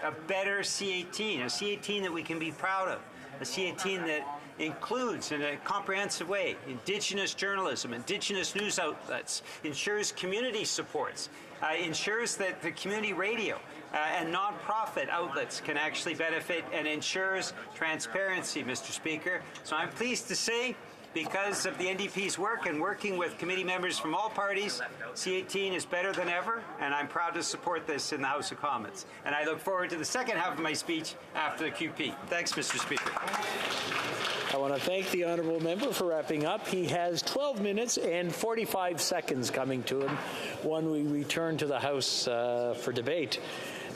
a better C18, a C18 that we can be proud of, a C18 that includes in a comprehensive way Indigenous journalism, Indigenous news outlets, ensures community supports, ensures that the community radio and nonprofit outlets can actually benefit, and ensures transparency, Mr. Speaker. So I'm pleased to say, because of the NDP's work and working with committee members from all parties, C18 is better than ever, and I'm proud to support this in the House of Commons. And I look forward to the second half of my speech after the QP. Thanks, Mr. Speaker. I want to thank the honourable member for wrapping up. He has 12 minutes and 45 seconds coming to him when we return to the House for debate.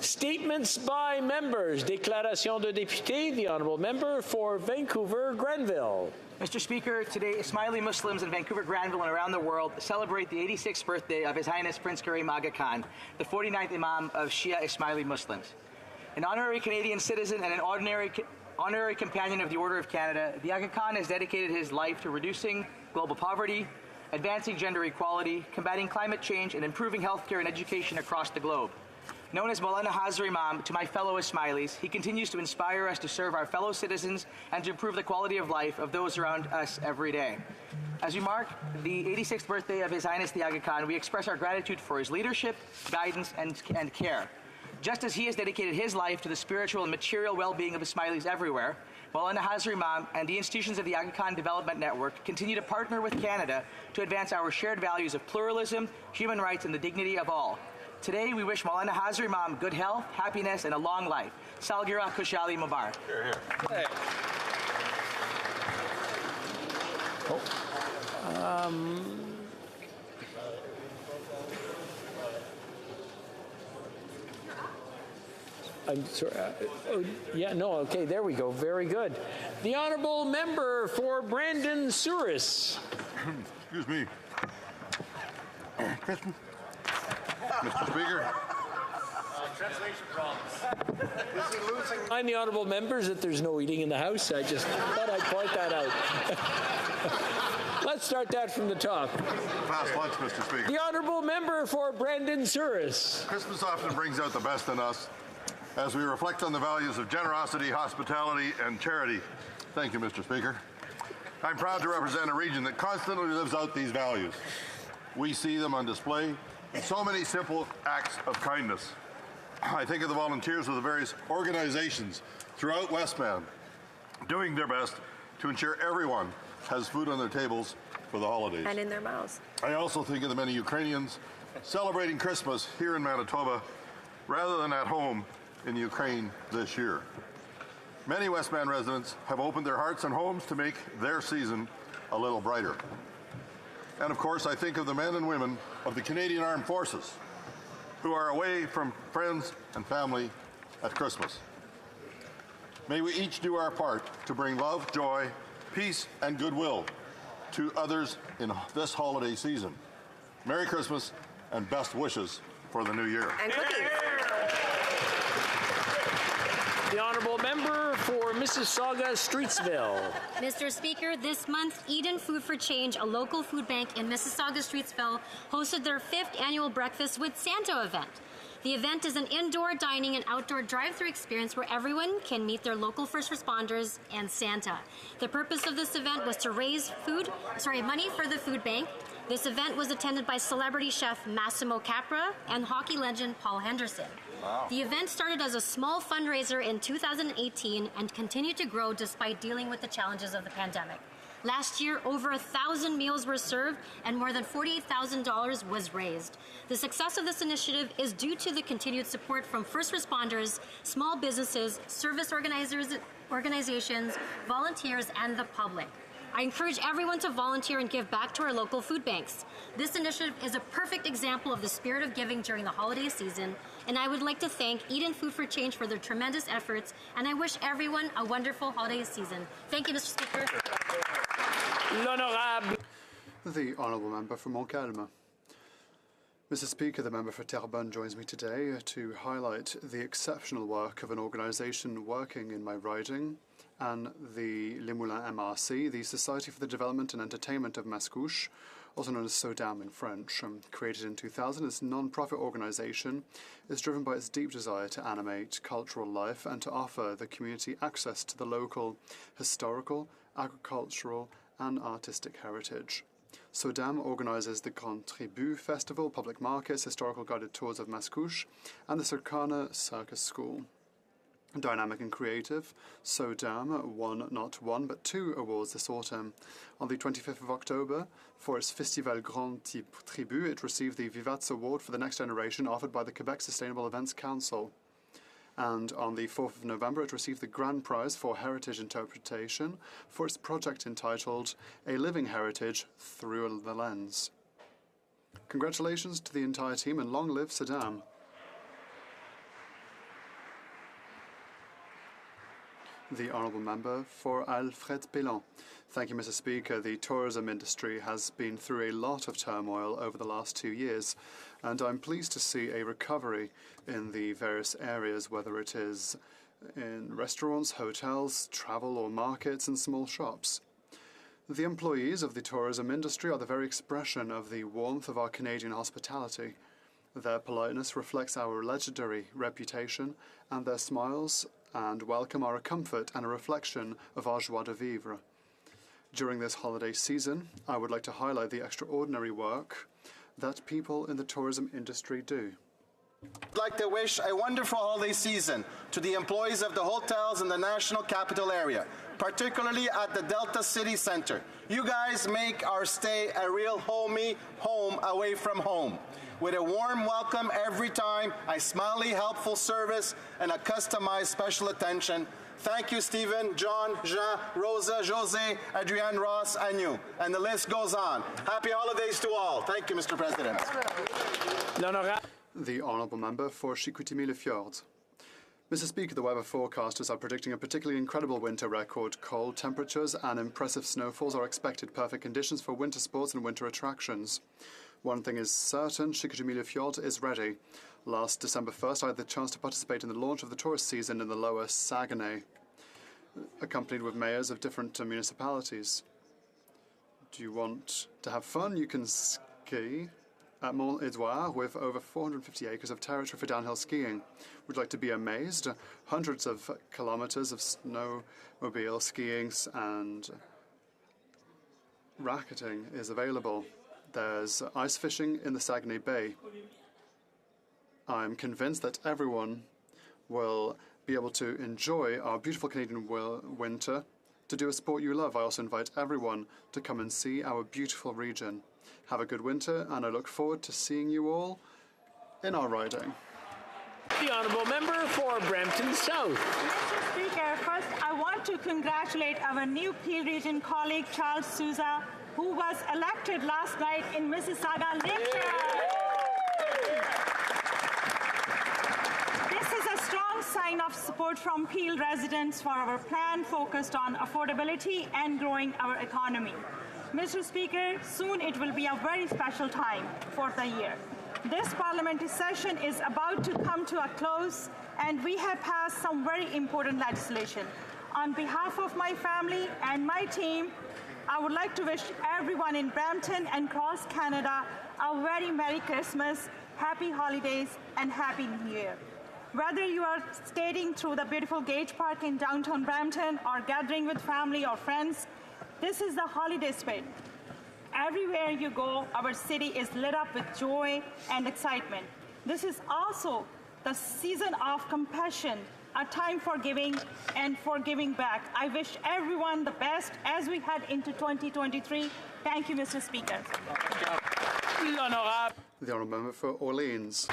Statements by members. Déclaration de député. The honourable member for Vancouver Granville. Mr. Speaker, today Ismaili Muslims in Vancouver, Granville, and around the world celebrate the 86th birthday of His Highness Prince Karim Aga Khan, the 49th Imam of Shia Ismaili Muslims. An honorary Canadian citizen and an honorary companion of the Order of Canada, the Aga Khan has dedicated his life to reducing global poverty, advancing gender equality, combating climate change, and improving healthcare and education across the globe. Known as Maulana Hazar Imam to my fellow Ismailis, he continues to inspire us to serve our fellow citizens and to improve the quality of life of those around us every day. As we mark the 86th birthday of His Highness the Aga Khan, we express our gratitude for his leadership, guidance, and care. Just as he has dedicated his life to the spiritual and material well-being of Ismailis everywhere, Maulana Hazar Imam and the institutions of the Aga Khan Development Network continue to partner with Canada to advance our shared values of pluralism, human rights, and the dignity of all. Today, we wish Maulana Hazar Imam good health, happiness, and a long life. Salgira Kushali Mubarak. Here, here. Hey. I'm sorry. Yeah, no, okay, there we go. Very good. The honourable member for Brandon Souris. Excuse me. Mr. Speaker. Translation problems. Remind the honourable members that there's no eating in the House. I just thought I'd point that out. Let's start that from the top. Fast lunch, Mr. Speaker. The honourable member for Brandon Souris. Christmas often brings out the best in us as we reflect on the values of generosity, hospitality, and charity. Thank you, Mr. Speaker. I'm proud to represent a region that constantly lives out these values. We see them on display in so many simple acts of kindness. I think of the volunteers of the various organizations throughout Westman doing their best to ensure everyone has food on their tables for the holidays. And in their mouths. I also think of the many Ukrainians celebrating Christmas here in Manitoba rather than at home in Ukraine this year. Many Westman residents have opened their hearts and homes to make their season a little brighter. And of course, I think of the men and women of the Canadian Armed Forces who are away from friends and family at Christmas. May we each do our part to bring love, joy, peace, and goodwill to others in this holiday season. Merry Christmas and best wishes for the new year. And cookies. The honourable member for Mississauga Streetsville. Mr. Speaker, this month, Eden Food for Change, a local food bank in Mississauga Streetsville, hosted their 5th annual Breakfast with Santa event. The event is an indoor dining and outdoor drive-through experience where everyone can meet their local first responders and Santa. The purpose of this event was to raise money for the food bank. This event was attended by celebrity chef Massimo Capra and hockey legend Paul Henderson. Wow. The event started as a small fundraiser in 2018 and continued to grow despite dealing with the challenges of the pandemic. Last year, over 1,000 meals were served and more than $48,000 was raised. The success of this initiative is due to the continued support from first responders, small businesses, service organizations, volunteers, and the public. I encourage everyone to volunteer and give back to our local food banks. This initiative is a perfect example of the spirit of giving during the holiday season, and I would like to thank Eden Food for Change for their tremendous efforts, and I wish everyone a wonderful holiday season. Thank you, Mr. Speaker. L'honorable. The Honourable Member for Montcalm. Mr. Speaker, the member for Terrebonne joins me today to highlight the exceptional work of an organisation working in my riding and the Les Moulins MRC, the Society for the Development and Entertainment of Mascouche, also known as SODAM in French. Created in 2000, this non-profit organization is driven by its deep desire to animate cultural life and to offer the community access to the local historical, agricultural, and artistic heritage. SODAM organizes the Grand Tribut Festival, public markets, historical guided tours of Mascouche, and the Circana Circus School. Dynamic and creative, SODAM won not one but 2 awards this autumn. On the 25th of October, for its Festival Grand Tribut, it received the Vivat's Award for the Next Generation offered by the Quebec Sustainable Events Council. And on the 4th of November, it received the Grand Prize for Heritage Interpretation for its project entitled A Living Heritage Through the Lens. Congratulations to the entire team and long live SODAM. The Honourable Member for Alfred Pélan. Thank you, Mr. Speaker. The tourism industry has been through a lot of turmoil over the last 2 years, and I'm pleased to see a recovery in the various areas, whether it is in restaurants, hotels, travel or markets and small shops. The employees of the tourism industry are the very expression of the warmth of our Canadian hospitality. Their politeness reflects our legendary reputation, and their smiles and welcome are a comfort and a reflection of our joie de vivre. During this holiday season, I would like to highlight the extraordinary work that people in the tourism industry do. I'd like to wish a wonderful holiday season to the employees of the hotels in the National Capital Area, particularly at the Delta City Center. You guys make our stay a real homey home away from home. With a warm welcome every time, a smiley, helpful service, and a customized special attention. Thank you, Stephen, John, Jean, Rosa, Jose, Adrienne, Ross, and you. And the list goes on. Happy holidays to all. Thank you, Mr. President. The Honourable Member for Chicoutimi-le-Fjord. Mr. Speaker, the weather forecasters are predicting a particularly incredible winter record. Cold temperatures and impressive snowfalls are expected, perfect conditions for winter sports and winter attractions. One thing is certain, Chicoutimi-le-Fjord is ready. Last December 1st, I had the chance to participate in the launch of the tourist season in the Lower Saguenay, accompanied with mayors of different municipalities. Do you want to have fun? You can ski at Mont-Edouard with over 450 acres of territory for downhill skiing. Would you like to be amazed? Hundreds of kilometers of snowmobile skiing and racketing is available. There's ice fishing in the Saguenay Bay. I'm convinced that everyone will be able to enjoy our beautiful Canadian winter to do a sport you love. I also invite everyone to come and see our beautiful region. Have a good winter, and I look forward to seeing you all in our riding. The Honourable Member for Brampton South. Mr. Speaker, first I want to congratulate our new Peel Region colleague Charles Souza, who was elected last night in Mississauga Lakeshore. This is a strong sign of support from Peel residents for our plan focused on affordability and growing our economy. Mr. Speaker, soon it will be a very special time for the year. This parliamentary session is about to come to a close, and we have passed some very important legislation. On behalf of my family and my team, I would like to wish everyone in Brampton and across Canada a very Merry Christmas, Happy Holidays, and Happy New Year. Whether you are skating through the beautiful Gage Park in downtown Brampton or gathering with family or friends, this is the holiday spirit. Everywhere you go, our city is lit up with joy and excitement. This is also the season of compassion, a time for giving and for giving back. I wish everyone the best as we head into 2023. Thank you, Mr. Speaker. The Honourable Member for Orleans.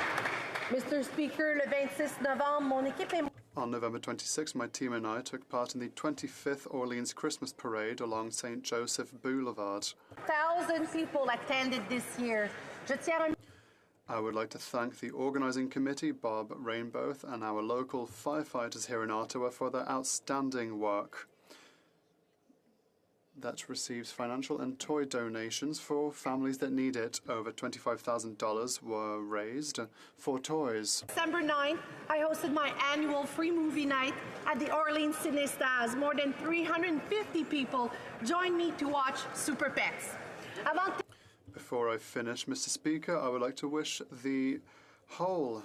Mr. Speaker, le 26 novembre, mon équipe et moi. On November 26, my team and I took part in the 25th Orleans Christmas Parade along St. Joseph Boulevard. 1,000 people attended this year. Je tiens I would like to thank the organising committee, Bob Rainbow, and our local firefighters here in Ottawa for their outstanding work. That receives financial and toy donations for families that need it. Over $25,000 were raised for toys. December 9th, I hosted my annual free movie night at the Orleans Cinestas. More than 350 people joined me to watch Super Pets. Before I finish, Mr. Speaker, I would like to wish the whole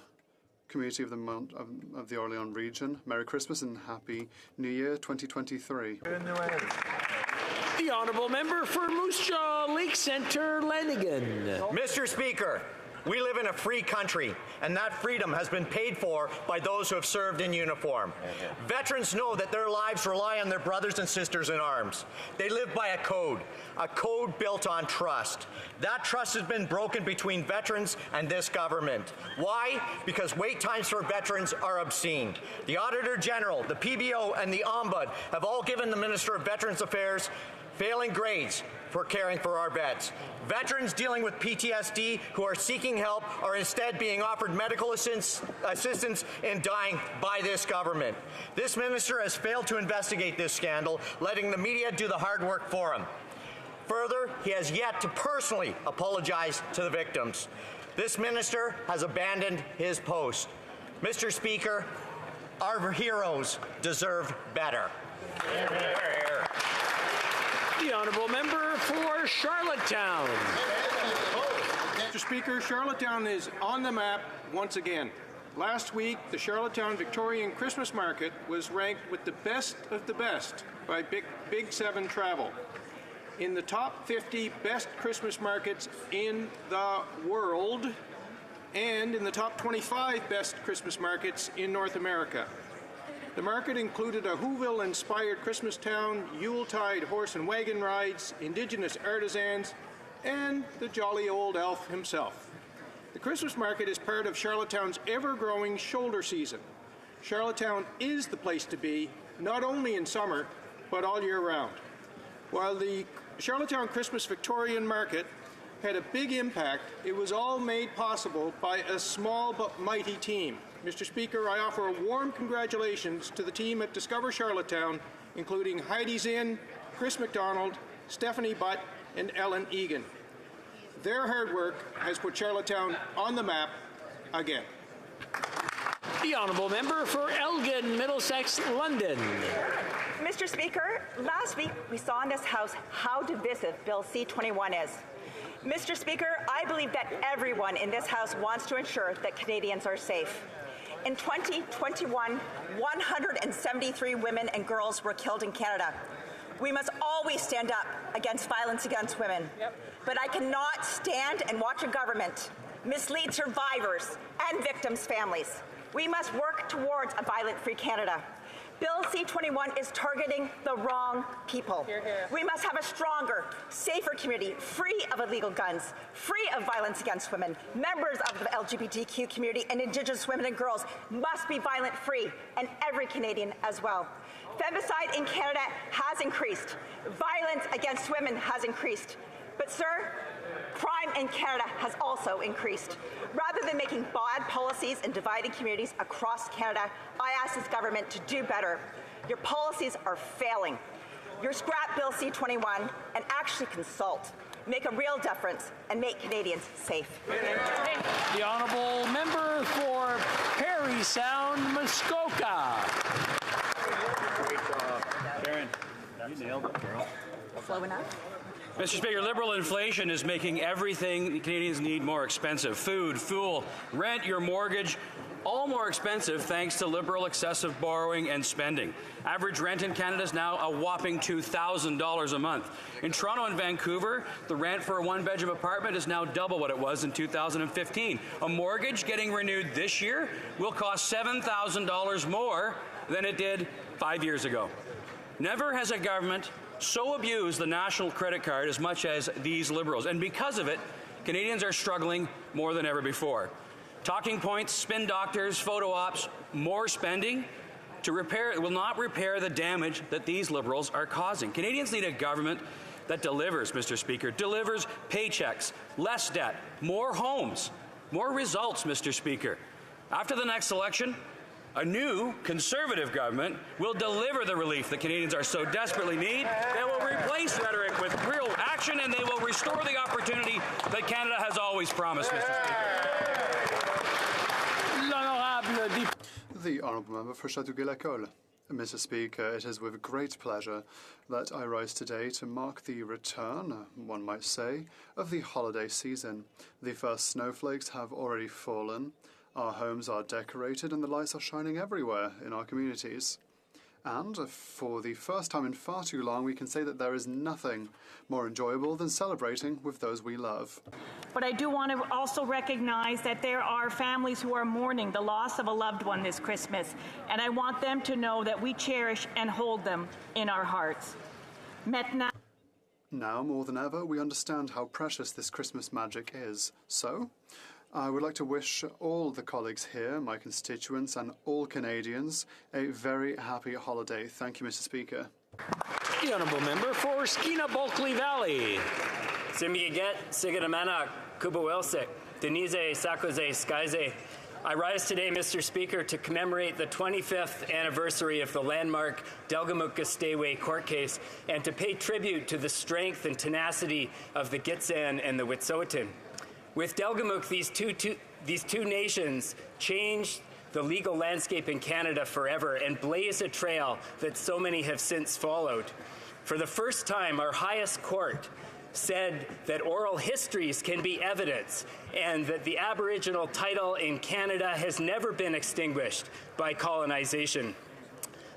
community of the Orléans region Merry Christmas and Happy New Year 2023. The honourable member for Moose Jaw Lake Centre, Lanigan. Mr. Speaker, we live in a free country, and that freedom has been paid for by those who have served in uniform. Veterans know that their lives rely on their brothers and sisters in arms. They live by a code built on trust. That trust has been broken between veterans and this government. Why? Because wait times for veterans are obscene. The Auditor General, the PBO, and the Ombudsman have all given the Minister of Veterans Affairs failing grades for caring for our vets. Veterans dealing with PTSD who are seeking help are instead being offered medical assistance in dying by this government. This minister has failed to investigate this scandal, letting the media do the hard work for him. Further, he has yet to personally apologize to the victims. This minister has abandoned his post. Mr. Speaker, our heroes deserve better. The honourable member for Charlottetown. Mr. Speaker, Charlottetown is on the map once again. Last week, the Charlottetown Victorian Christmas Market was ranked with the best of the best by Big 7 Travel. In the top 50 best Christmas markets in the world, and in the top 25 best Christmas markets in North America. The market included a Whoville-inspired Christmas town, Yuletide horse and wagon rides, Indigenous artisans, and the jolly old elf himself. The Christmas market is part of Charlottetown's ever-growing shoulder season. Charlottetown is the place to be, not only in summer, but all year round. While the Charlottetown Christmas Victorian Market had a big impact, it was all made possible by a small but mighty team. Mr. Speaker, I offer a warm congratulations to the team at Discover Charlottetown, including Heidi Zinn, Chris McDonald, Stephanie Butt, and Ellen Egan. Their hard work has put Charlottetown on the map again. The honourable member for Elgin, Middlesex, London. Mr. Speaker, last week we saw in this House how divisive Bill C-21 is. Mr. Speaker, I believe that everyone in this House wants to ensure that Canadians are safe. In 2021, 173 women and girls were killed in Canada. We must always stand up against violence against women. But I cannot stand and watch a government mislead survivors and victims' families. We must work towards a violent-free Canada. Bill C-21 is targeting the wrong people. Hear, hear. We must have a stronger, safer community, free of illegal guns, free of violence against women. Members of the LGBTQ community and Indigenous women and girls must be violent-free, and every Canadian as well. Femicide in Canada has increased. Violence against women has increased. But, sir, crime in Canada has also increased. Rather than making bad policies and dividing communities across Canada, I ask this government to do better. Your policies are failing. Your scrap Bill C-21 and actually consult. Make a real difference and make Canadians safe. The honourable member for Parry Sound, Muskoka. Great job. Karen, you nailed it, girl. Slow enough? Mr. Speaker, Liberal inflation is making everything Canadians need more expensive. Food, fuel, rent, your mortgage, all more expensive thanks to Liberal excessive borrowing and spending. Average rent in Canada is now a whopping $2,000 a month. In Toronto and Vancouver, the rent for a one-bedroom apartment is now double what it was in 2015. A mortgage getting renewed this year will cost $7,000 more than it did 5 years ago. Never has a government so abused the national credit card as much as these Liberals, and because of it, Canadians are struggling more than ever before. Talking points, spin doctors, photo ops, more spending to repair will not repair the damage that these Liberals are causing. Canadians need a government that delivers, Mr. Speaker, delivers paychecks, less debt, more homes, more results, Mr. Speaker. After the next election, a new Conservative government will deliver the relief that Canadians are so desperately need. They will replace rhetoric with real action, and they will restore the opportunity that Canada has always promised, Mr. Speaker. The honourable member for Châteauguay-Lacolle. Mr. Speaker, it is with great pleasure that I rise today to mark the return, one might say, of the holiday season. The first snowflakes have already fallen, our homes are decorated, and the lights are shining everywhere in our communities. And for the first time in far too long, we can say that there is nothing more enjoyable than celebrating with those we love. But I do want to also recognize that there are families who are mourning the loss of a loved one this Christmas, and I want them to know that we cherish and hold them in our hearts. Maintenant. Now, more than ever, we understand how precious this Christmas magic is. So, I would like to wish all the colleagues here, my constituents, and all Canadians a very happy holiday. Thank you, Mr. Speaker. The Honourable Member for Skeena-Bulkley Valley. Simiget, Sigadamana, Kubawelsik, Denise, Sakoze, Skyze. I rise today, Mr. Speaker, to commemorate the 25th anniversary of the landmark Delgamuukw-Gateway court case and to pay tribute to the strength and tenacity of the Gitxsan and the Wet'suwet'en. With Delgamuukw, these two nations changed the legal landscape in Canada forever and blazed a trail that so many have since followed. For the first time, our highest court said that oral histories can be evidence and that the Aboriginal title in Canada has never been extinguished by colonization.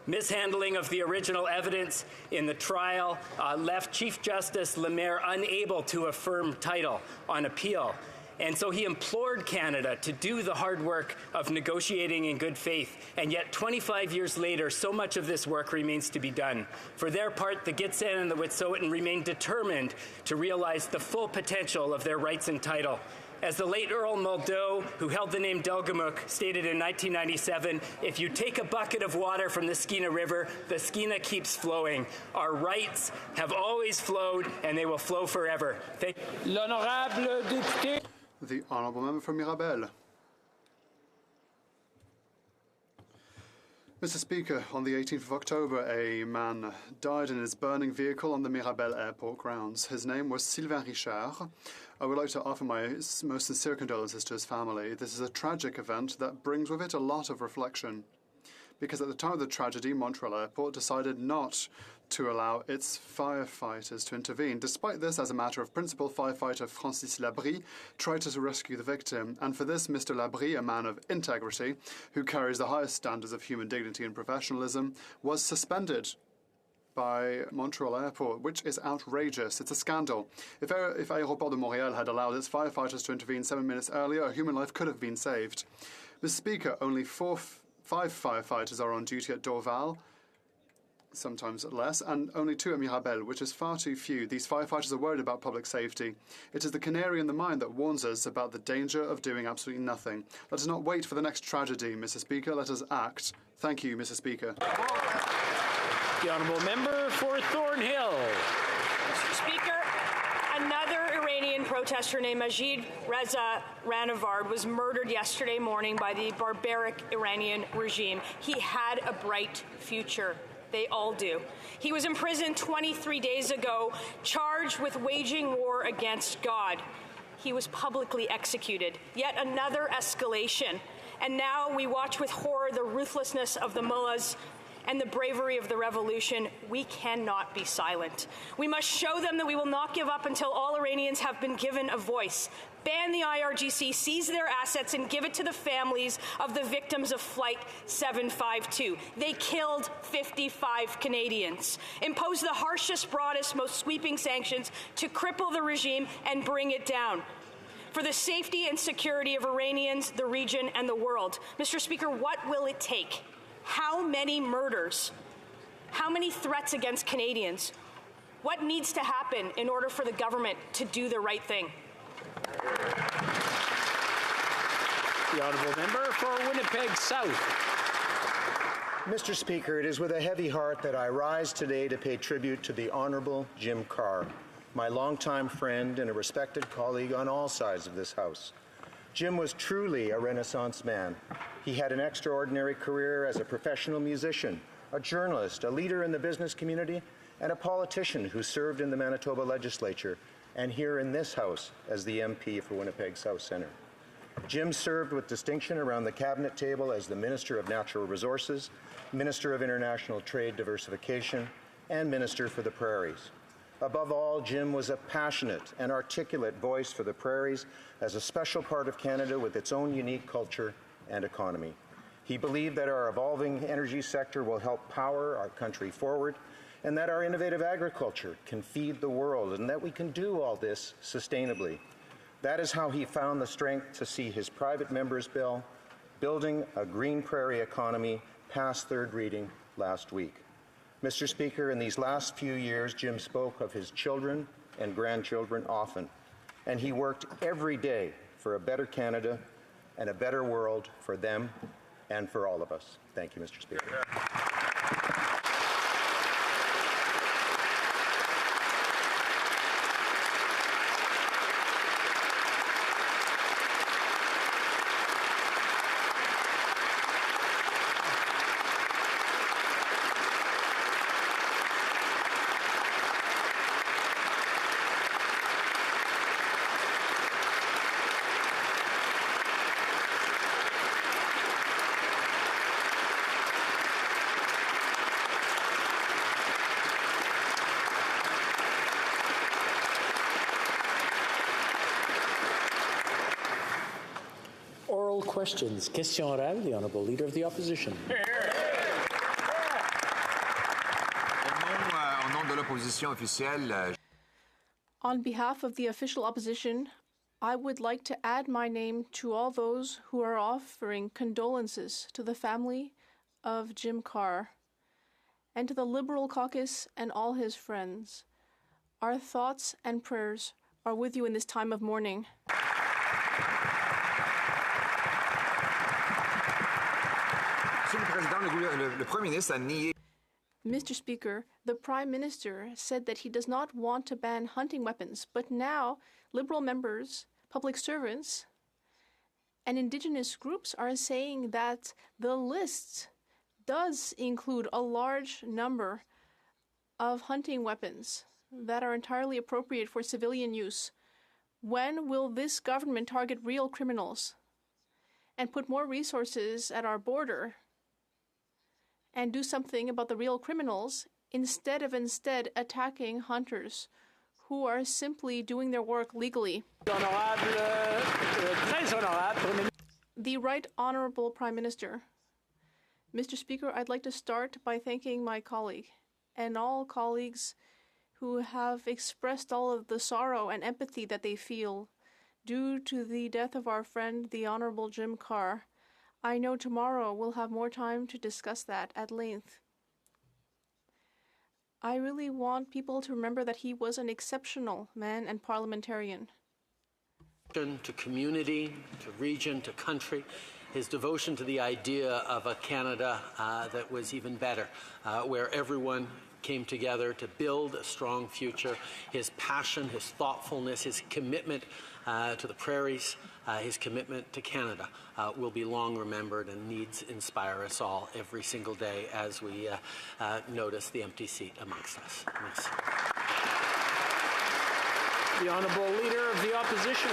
Mishandling of the original evidence in the trial left Chief Justice Lemaire unable to affirm title on appeal. And so he implored Canada to do the hard work of negotiating in good faith. And yet 25 years later, so much of this work remains to be done. For their part, the Gitxsan and the Wet'suwet'en remain determined to realize the full potential of their rights and title. As the late Earl Muldoon, who held the name Delgamuukw, stated in 1997, if you take a bucket of water from the Skeena River, the Skeena keeps flowing. Our rights have always flowed, and they will flow forever. Thank you. L'honorable député. The Honourable Member for Mirabel. Mr. Speaker, on the 18th of October, a man died in his burning vehicle on the Mirabel airport grounds. His name was Sylvain Richard. I would like to offer my most sincere condolences to his family. This is a tragic event that brings with it a lot of reflection. Because at the time of the tragedy, Montreal Airport decided not to allow its firefighters to intervene. Despite this, as a matter of principle, firefighter Francis Labrie tried to rescue the victim. And for this, Mr. Labrie, a man of integrity, who carries the highest standards of human dignity and professionalism, was suspended by Montreal Airport, which is outrageous. It's a scandal. If Aéroport de Montréal had allowed its firefighters to intervene 7 minutes earlier, a human life could have been saved. Mr. Speaker, only 5 firefighters are on duty at Dorval, sometimes less, and only 2 at Mirabel, which is far too few. These firefighters are worried about public safety. It is the canary in the mine that warns us about the danger of doing absolutely nothing. Let us not wait for the next tragedy, Mr. Speaker. Let us act. Thank you, Mr. Speaker. The Honourable Member for Thornhill. Mr. Speaker, another Iranian protester named Majid Reza Rahnavard was murdered yesterday morning by the barbaric Iranian regime. He had a bright future. They all do. He was imprisoned 23 days ago, charged with waging war against God. He was publicly executed. Yet another escalation. And now we watch with horror the ruthlessness of the mullahs and the bravery of the revolution. We cannot be silent. We must show them that we will not give up until all Iranians have been given a voice. Ban the IRGC, seize their assets, and give it to the families of the victims of Flight 752. They killed 55 Canadians. Impose the harshest, broadest, most sweeping sanctions to cripple the regime and bring it down. For the safety and security of Iranians, the region, and the world. Mr. Speaker, what will it take? How many murders? How many threats against Canadians? What needs to happen in order for the government to do the right thing? The Honourable Member for Winnipeg South. Mr. Speaker, it is with a heavy heart that I rise today to pay tribute to the Honourable Jim Carr, my longtime friend and a respected colleague on all sides of this House. Jim was truly a Renaissance man. He had an extraordinary career as a professional musician, a journalist, a leader in the business community, and a politician who served in the Manitoba legislature and here in this House as the MP for Winnipeg South Centre. Jim served with distinction around the cabinet table as the Minister of Natural Resources, Minister of International Trade Diversification, and Minister for the Prairies. Above all, Jim was a passionate and articulate voice for the prairies as a special part of Canada with its own unique culture and economy. He believed that our evolving energy sector will help power our country forward, and that our innovative agriculture can feed the world, and that we can do all this sustainably. That is how he found the strength to see his private member's bill, Building a Green Prairie Economy, pass third reading last week. Mr. Speaker, in these last few years, Jim spoke of his children and grandchildren often, and he worked every day for a better Canada and a better world for them and for all of us. Thank you, Mr. Speaker. Oral questions. Question orale, the Honourable Leader of the Opposition. On behalf of the official opposition, I would like to add my name to all those who are offering condolences to the family of Jim Carr and to the Liberal caucus and all his friends. Our thoughts and prayers are with you in this time of mourning. Mr. Speaker, the Prime Minister said that he does not want to ban hunting weapons, but now Liberal members, public servants, and Indigenous groups are saying that the list does include a large number of hunting weapons that are entirely appropriate for civilian use. When will this government target real criminals and put more resources at our border and do something about the real criminals instead of attacking hunters who are simply doing their work legally? The Right Honourable Prime Minister. Mr. Speaker, I'd like to start by thanking my colleague and all colleagues who have expressed all of the sorrow and empathy that they feel due to the death of our friend, the Honourable Jim Carr. I know tomorrow we'll have more time to discuss that at length. I really want people to remember that he was an exceptional man and parliamentarian. To community, to region, to country, his devotion to the idea of a Canada that was even better, where everyone came together to build a strong future, his passion, his thoughtfulness, his commitment to the prairies, his commitment to Canada will be long remembered and needs inspire us all every single day as we notice the empty seat amongst us. Merci. The Honourable Leader of the Opposition.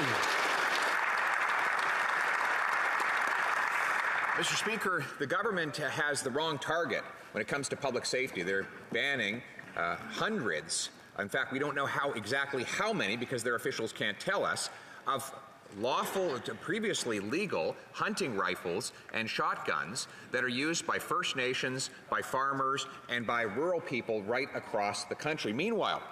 Mr. Speaker, the government has the wrong target when it comes to public safety. They're banning hundreds, in fact, we don't know exactly how many because their officials can't tell us, of lawful to previously legal hunting rifles and shotguns that are used by First Nations, by farmers, and by rural people right across the country. Meanwhile,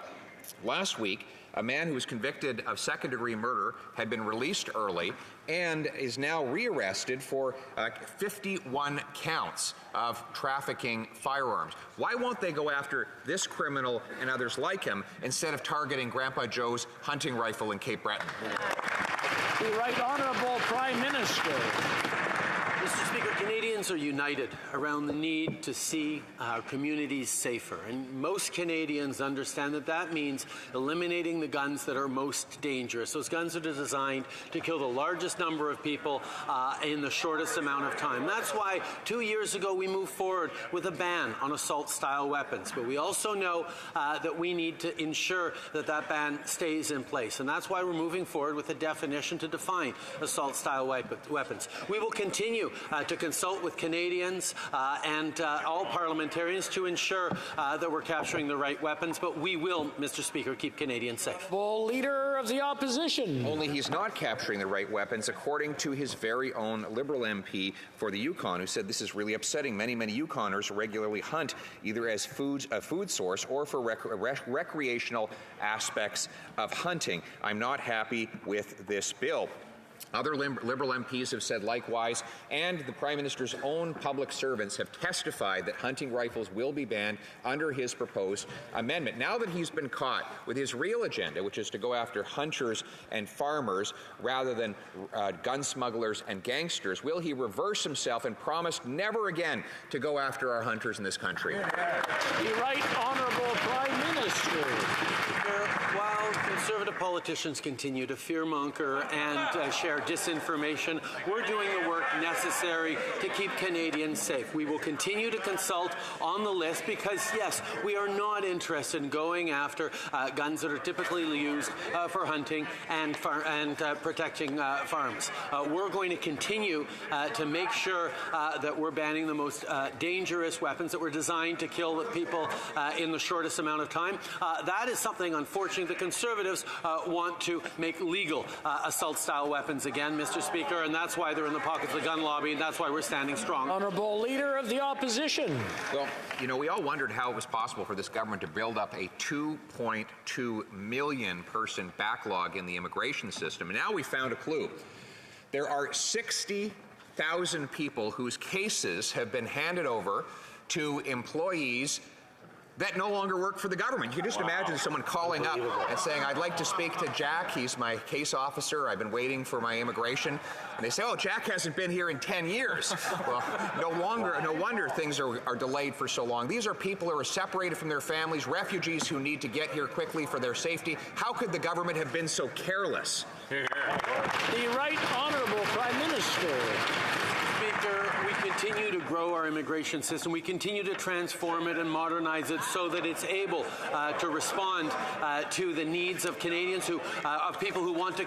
last week, a man who was convicted of second-degree murder had been released early and is now rearrested for 51 counts of trafficking firearms. Why won't they go after this criminal and others like him instead of targeting Grandpa Joe's hunting rifle in Cape Breton? The Right Honourable Prime Minister. Mr. Speaker, Canadians are united around the need to see our communities safer. And most Canadians understand that that means eliminating the guns that are most dangerous. Those guns that are designed to kill the largest number of people in the shortest amount of time. That's why 2 years ago we moved forward with a ban on assault-style weapons. But we also know that we need to ensure that that ban stays in place. And that's why we're moving forward with a definition to define assault-style weapons. We will continue to consult with Canadians and all parliamentarians to ensure that we're capturing the right weapons, but we will, Mr. Speaker, keep Canadians safe. Leader of the Opposition. Only he's not capturing the right weapons, according to his very own Liberal MP for the Yukon, who said this is really upsetting. Many Yukoners regularly hunt either as a food source or for recreational aspects of hunting. I'm not happy with this bill. Other Liberal MPs have said likewise, and the Prime Minister's own public servants have testified that hunting rifles will be banned under his proposed amendment. Now that he's been caught with his real agenda, which is to go after hunters and farmers rather than gun smugglers and gangsters, will he reverse himself and promise never again to go after our hunters in this country? The Right Honourable Prime Minister. While Conservative politicians continue to fearmonger and share disinformation, we're doing the work necessary to keep Canadians safe. We will continue to consult on the list because, yes, we are not interested in going after guns that are typically used for hunting and protecting farms. We're going to continue to make sure that we're banning the most dangerous weapons that were designed to kill people in the shortest amount of time. That is something, unfortunately, the Conservatives want to make legal assault-style weapons again, Mr. Speaker, and that's why they're in the pockets of the gun lobby, and that's why we're standing strong. Honourable Leader of the Opposition. Well, you know, we all wondered how it was possible for this government to build up a 2.2 million person backlog in the immigration system, and now we found a clue. There are 60,000 people whose cases have been handed over to employees that no longer work for the government. You can just imagine someone calling up and saying, I'd like to speak to Jack. He's my case officer. I've been waiting for my immigration. And they say, oh, Jack hasn't been here in 10 years. Well, no wonder things are delayed for so long. These are people who are separated from their families, refugees who need to get here quickly for their safety. How could the government have been so careless? The Right Honourable Prime Minister. Speaker, we continue to grow our immigration system. We continue to transform it and modernize it so that it's able to respond to the needs of Canadians, of people who want to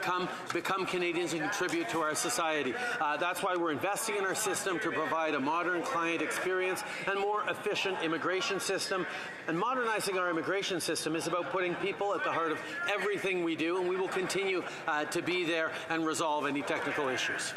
become Canadians and contribute to our society. That's why we're investing in our system to provide a modern client experience and more efficient immigration system. And modernizing our immigration system is about putting people at the heart of everything we do, and we will continue to be there and resolve any technical issues.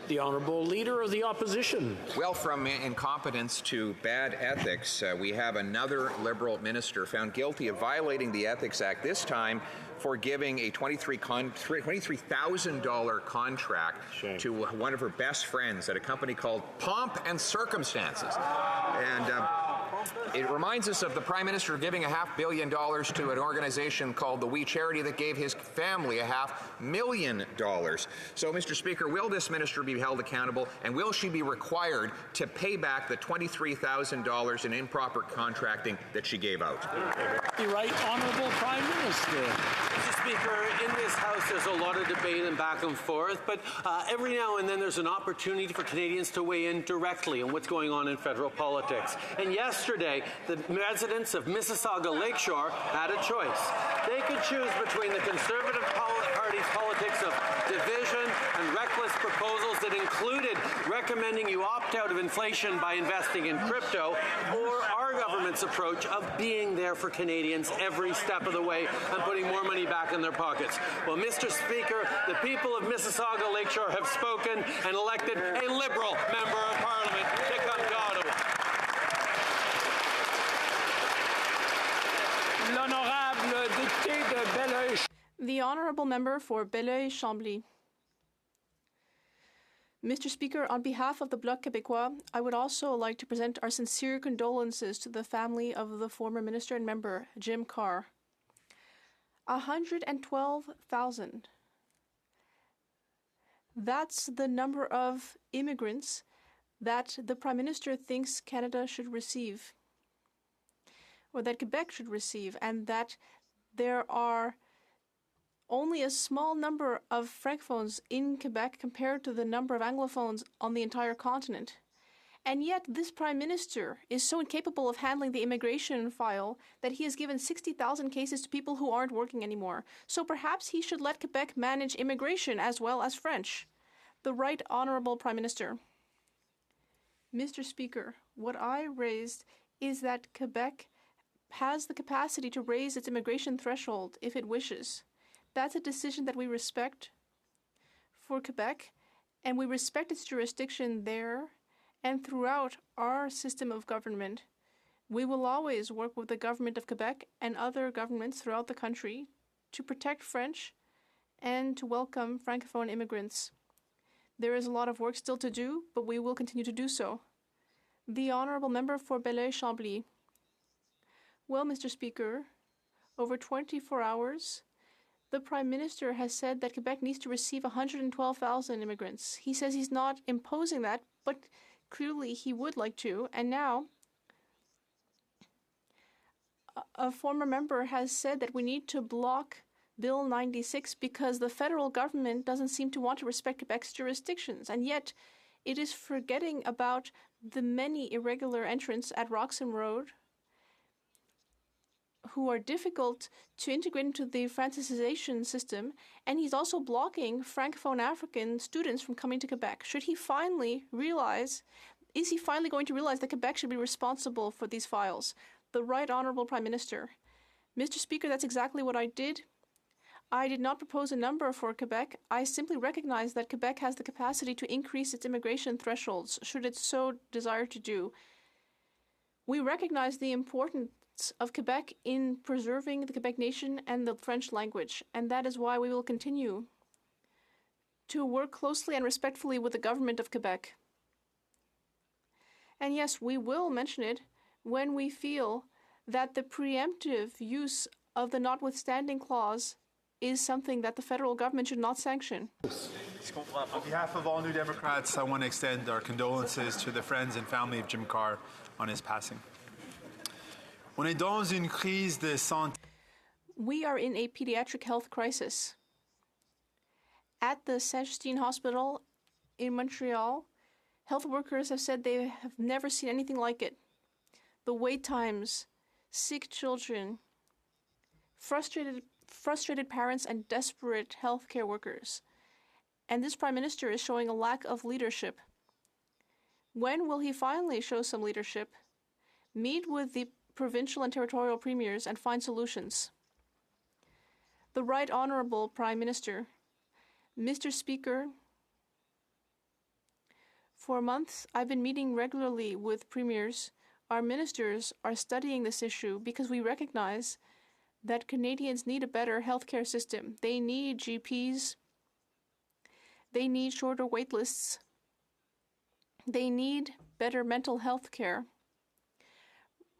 The Honourable Leader of the Opposition. Well, from incompetence to bad ethics, we have another Liberal minister found guilty of violating the Ethics Act, this time for giving a $23,000 contract to one of her best friends at a company called Pomp and Circumstances. And it reminds us of the Prime Minister giving $500 million to an organization called the We Charity that gave his family $500,000. So, Mr. Speaker, will this minister be held accountable, and will she be required to pay back the $23,000 in improper contracting that she gave out? The Right Honourable Prime Minister. Mr. Speaker, in this House there's a lot of debate and back and forth, but every now and then there's an opportunity for Canadians to weigh in directly on what's going on in federal politics. And yesterday, the residents of Mississauga Lakeshore had a choice. They could choose between the Conservative Party's politics of division and reckless proposals that included recommending you opt out of inflation by investing in crypto, or our government's approach of being there for Canadians every step of the way and putting more money back in their pockets. Well, Mr. Speaker, the people of Mississauga Lakeshore have spoken and elected a Liberal member of Parliament to come to Ottawa. L'honorable député de Belleuil. The Honourable Member for Belleuil-Chambly. Mr. Speaker, on behalf of the Bloc Québécois, I would also like to present our sincere condolences to the family of the former Minister and Member, Jim Carr. 112,000 That's the number of immigrants that the Prime Minister thinks Canada should receive, or that Quebec should receive, and that there are only a small number of francophones in Quebec compared to the number of anglophones on the entire continent. And yet this Prime Minister is so incapable of handling the immigration file that he has given 60,000 cases to people who aren't working anymore. So perhaps he should let Quebec manage immigration as well as French. The Right Honourable Prime Minister. Mr. Speaker, what I raised is that Quebec has the capacity to raise its immigration threshold if it wishes. That's a decision that we respect for Quebec, and we respect its jurisdiction there and throughout our system of government. We will always work with the government of Quebec and other governments throughout the country to protect French and to welcome Francophone immigrants. There is a lot of work still to do, but we will continue to do so. The Honourable Member for Belleuil-Chambly. Well, Mr. Speaker, over 24 hours, the Prime Minister has said that Quebec needs to receive 112,000 immigrants. He says he's not imposing that, but clearly he would like to. And now, a former member has said that we need to block Bill 96 because the federal government doesn't seem to want to respect Quebec's jurisdictions. And yet, it is forgetting about the many irregular entrants at Roxham Road who are difficult to integrate into the Francisization system, and he's also blocking Francophone African students from coming to Quebec. Is he finally going to realize that Quebec should be responsible for these files? The Right Honourable Prime Minister. Mr. Speaker, that's exactly what I did. I did not propose a number for Quebec. I simply recognize that Quebec has the capacity to increase its immigration thresholds, should it so desire to do. We recognize the importance of Quebec in preserving the Quebec nation and the French language, and that is why we will continue to work closely and respectfully with the government of Quebec. And yes, we will mention it when we feel that the preemptive use of the notwithstanding clause is something that the federal government should not sanction. On behalf of all New Democrats, I want to extend our condolences to the friends and family of Jim Carr on his passing. On est dans une crise de santé. We are in a pediatric health crisis. At the Saint-Justine Hospital in Montreal, health workers have said they have never seen anything like it. The wait times, sick children, frustrated parents, and desperate healthcare workers. And this Prime Minister is showing a lack of leadership. When will he finally show some leadership? Meet with the provincial and territorial premiers and find solutions. The Right Honourable Prime Minister. Mr. Speaker, for months I've been meeting regularly with premiers. Our ministers are studying this issue because we recognize that Canadians need a better healthcare system. They need GPs. They need shorter wait lists. They need better mental health care.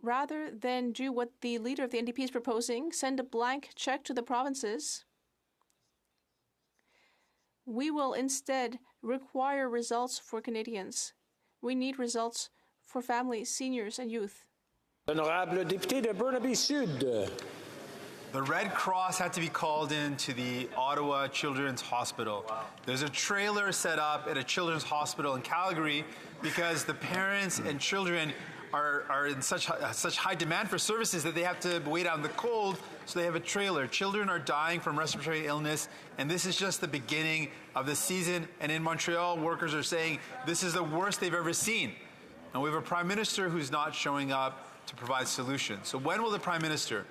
Rather than do what the leader of the NDP is proposing, send a blank check to the provinces, we will instead require results for Canadians. We need results for families, seniors, and youth. Honorable député de Burnaby Sud. The Red Cross had to be called in to the Ottawa Children's Hospital. There's a trailer set up at a children's hospital in Calgary because the parents and children are in such high demand for services that they have to wait out in the cold, so they have a trailer. Children are dying from respiratory illness, and this is just the beginning of the season. And in Montreal, workers are saying this is the worst they've ever seen. And we have a Prime Minister who's not showing up to provide solutions. So when will the Prime Minister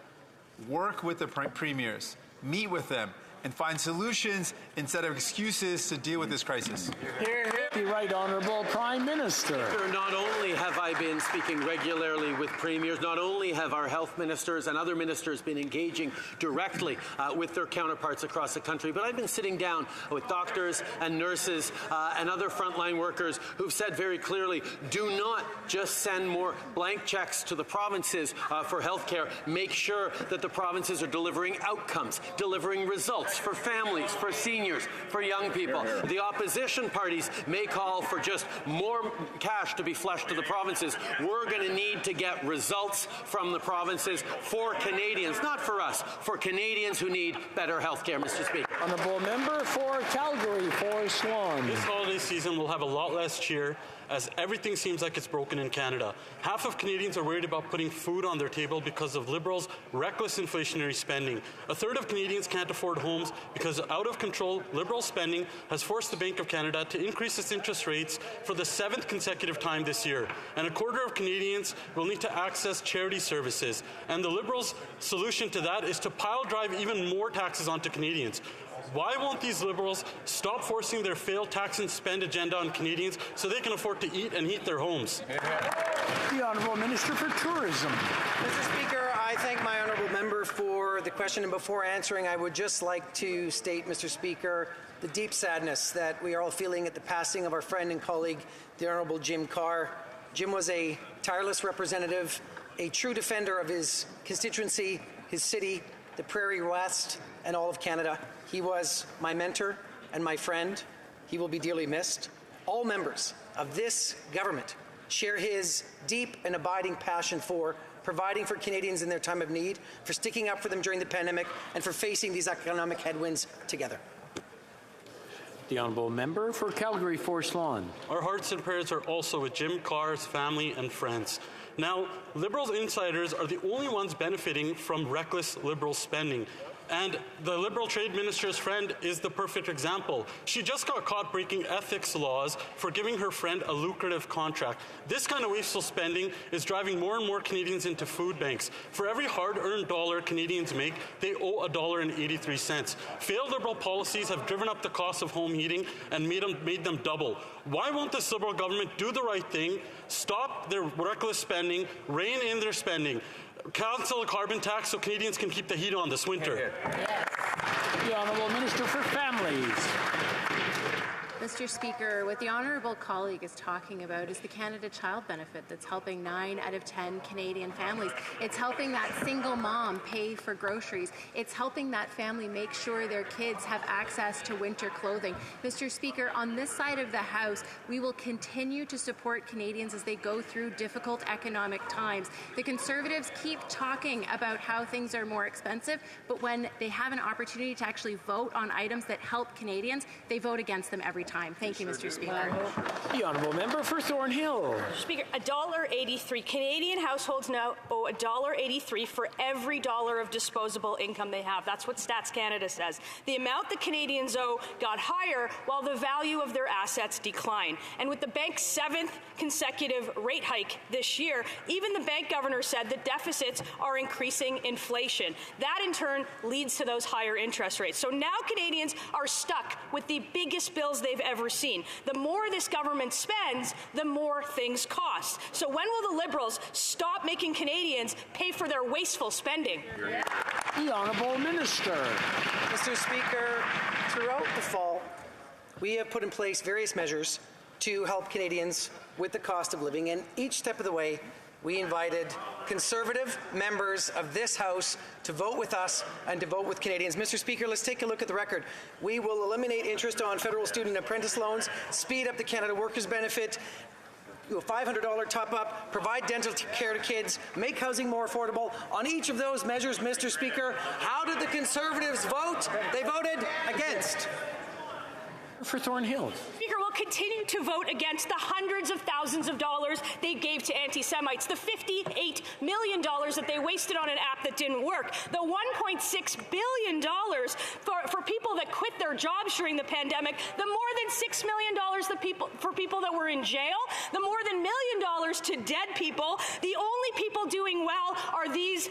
work with the premiers, meet with them, and find solutions instead of excuses to deal with this crisis? Hear, hear. The Right Honourable Prime Minister. Not only have I been speaking regularly with premiers, not only have our health ministers and other ministers been engaging directly with their counterparts across the country, but I've been sitting down with doctors and nurses and other frontline workers who've said very clearly, do not just send more blank checks to the provinces for health care. Make sure that the provinces are delivering outcomes, delivering results for families, for seniors, for young people. The opposition parties may call for just more cash to be flushed to the provinces. We're going to need to get results from the provinces for Canadians, not for us, for Canadians who need better health care, Mr. Speaker. Honourable Member for Calgary, Forest Lawn. This holiday season will have a lot less cheer as everything seems like it's broken in Canada. Half of Canadians are worried about putting food on their table because of Liberals' reckless inflationary spending. A third of Canadians can't afford homes because out-of-control Liberal spending has forced the Bank of Canada to increase its interest rates for the 7th consecutive time this year. And a quarter of Canadians will need to access charity services. And the Liberals' solution to that is to pile drive even more taxes onto Canadians. Why won't these Liberals stop forcing their failed tax and spend agenda on Canadians so they can afford to eat and heat their homes? The Honourable Minister for Tourism. Mr. Speaker, I thank my honourable member for the question, and before answering, I would just like to state, Mr. Speaker, the deep sadness that we are all feeling at the passing of our friend and colleague, the Honourable Jim Carr. Jim was a tireless representative, a true defender of his constituency, his city, the Prairie West, and all of Canada. He was my mentor and my friend. He will be dearly missed. All members of this government share his deep and abiding passion for providing for Canadians in their time of need, for sticking up for them during the pandemic, and for facing these economic headwinds together. The Honourable Member for Calgary, Forest Lawn. Our hearts and prayers are also with Jim Carr's family and friends. Now, Liberals insiders are the only ones benefiting from reckless Liberal spending. And the Liberal Trade Minister's friend is the perfect example. She just got caught breaking ethics laws for giving her friend a lucrative contract. This kind of wasteful spending is driving more and more Canadians into food banks. For every hard-earned dollar Canadians make, they owe $1.83. Failed Liberal policies have driven up the cost of home heating and made them double. Why won't this Liberal government do the right thing, stop their reckless spending, rein in their spending? Cancel a carbon tax so Canadians can keep the heat on this winter. The Honourable Minister for Families. Mr. Speaker, what the honourable colleague is talking about is the Canada Child Benefit that's helping 9 out of 10 Canadian families. It's helping that single mom pay for groceries. It's helping that family make sure their kids have access to winter clothing. Mr. Speaker, on this side of the House, we will continue to support Canadians as they go through difficult economic times. The Conservatives keep talking about how things are more expensive, but when they have an opportunity to actually vote on items that help Canadians, they vote against them every time. Thank you, Mr. Speaker. The Honourable Member for Thornhill. Speaker, $1.83. Canadian households now owe $1.83 for every dollar of disposable income they have. That's what Stats Canada says. The amount that Canadians owe got higher while the value of their assets declined. And with the bank's 7th consecutive rate hike this year, even the bank governor said that deficits are increasing inflation. That in turn leads to those higher interest rates. So now Canadians are stuck with the biggest bills they've ever seen. The more this government spends, the more things cost. So when will the Liberals stop making Canadians pay for their wasteful spending? The Honourable Minister. Mr. Speaker, throughout the fall, we have put in place various measures to help Canadians with the cost of living, and each step of the way, we invited Conservative members of this House to vote with us and to vote with Canadians. Mr. Speaker, let's take a look at the record. We will eliminate interest on federal student apprentice loans, speed up the Canada Workers' Benefit, do a $500 top-up, provide dental care to kids, make housing more affordable. On each of those measures, Mr. Speaker, how did the Conservatives vote? They voted against. For Thornhill. Speaker, will continue to vote against the hundreds of thousands of dollars they gave to anti-Semites, the $58 million that they wasted on an app that didn't work, the $1.6 billion for people that quit their jobs during the pandemic, the more than $6 million for people that were in jail, the more than $1 million to dead people. The only people doing well are these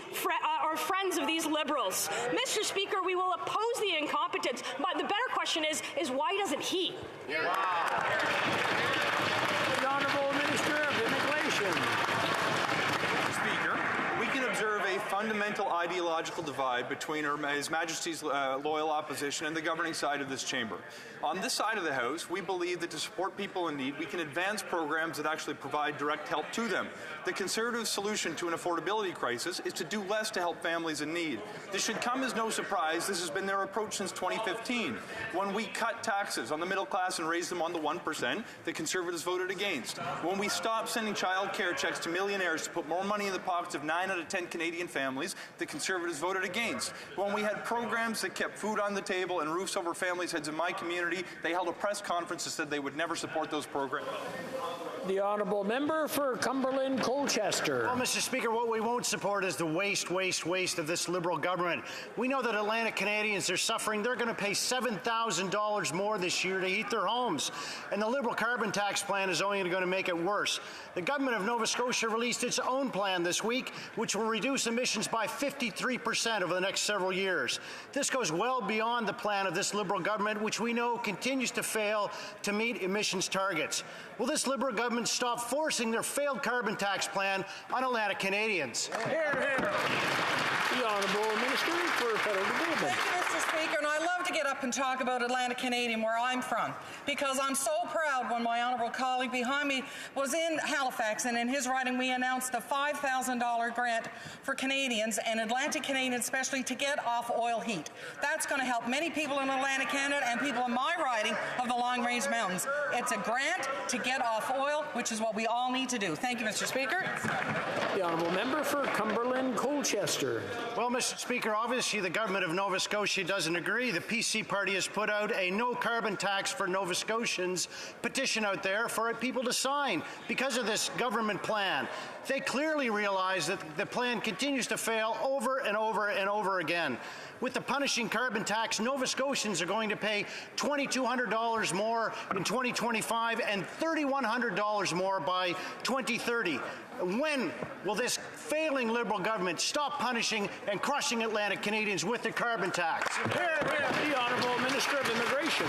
are friends of these Liberals. Mr. Speaker, we will oppose the incompetence, but the better question is why doesn't he? Wow. The Honourable Minister of Immigration. Speaker, we can observe a fundamental ideological divide between His Majesty's loyal opposition and the governing side of this chamber. On this side of the House, we believe that to support people in need, we can advance programs that actually provide direct help to them. The Conservative solution to an affordability crisis is to do less to help families in need. This should come as no surprise. This has been their approach since 2015. When we cut taxes on the middle class and raised them on the 1%, the Conservatives voted against. When we stopped sending child care checks to millionaires to put more money in the pockets of 9 out of 10 Canadian families, the Conservatives voted against. When we had programs that kept food on the table and roofs over families' heads in my community, they held a press conference and said they would never support those programs. The Honourable Member for Cumberland Colchester. Well, Mr. Speaker, what we won't support is the waste of this Liberal government. We know that Atlantic Canadians are suffering. They're going to pay $7,000 more this year to heat their homes. And the Liberal carbon tax plan is only going to make it worse. The government of Nova Scotia released its own plan this week, which will reduce emissions by 53% over the next several years. This goes well beyond the plan of this Liberal government, which we know continues to fail to meet emissions targets. Will this Liberal government stop forcing their failed carbon tax plan on Atlantic Canadians? Hear, hear. The Honourable Minister for Federal Development. Thank you, Mr. Speaker, and I love to get up and talk about Atlantic Canadian, where I'm from, because I'm so proud when my honourable colleague behind me was in Halifax, and in his riding we announced a $5,000 grant for Canadians, and Atlantic Canadians especially, to get off oil heat. That's going to help many people in Atlantic Canada and people in my riding of the Long Range Mountains. It's a grant to get off oil, which is what we all need to do. Thank you, Mr. Speaker. The Honourable Member for Cumberland Colchester. Well, Mr. Speaker, obviously the government of Nova Scotia doesn't agree. The PC party has put out a no carbon tax for Nova Scotians petition out there for people to sign because of this government plan. They clearly realize that the plan continues to fail over and over and over again. With the punishing carbon tax, Nova Scotians are going to pay $2,200 more in 2025 and $3,100 more by 2030. When will this failing Liberal government stop punishing and crushing Atlantic Canadians with the carbon tax? The Honourable Minister of Immigration.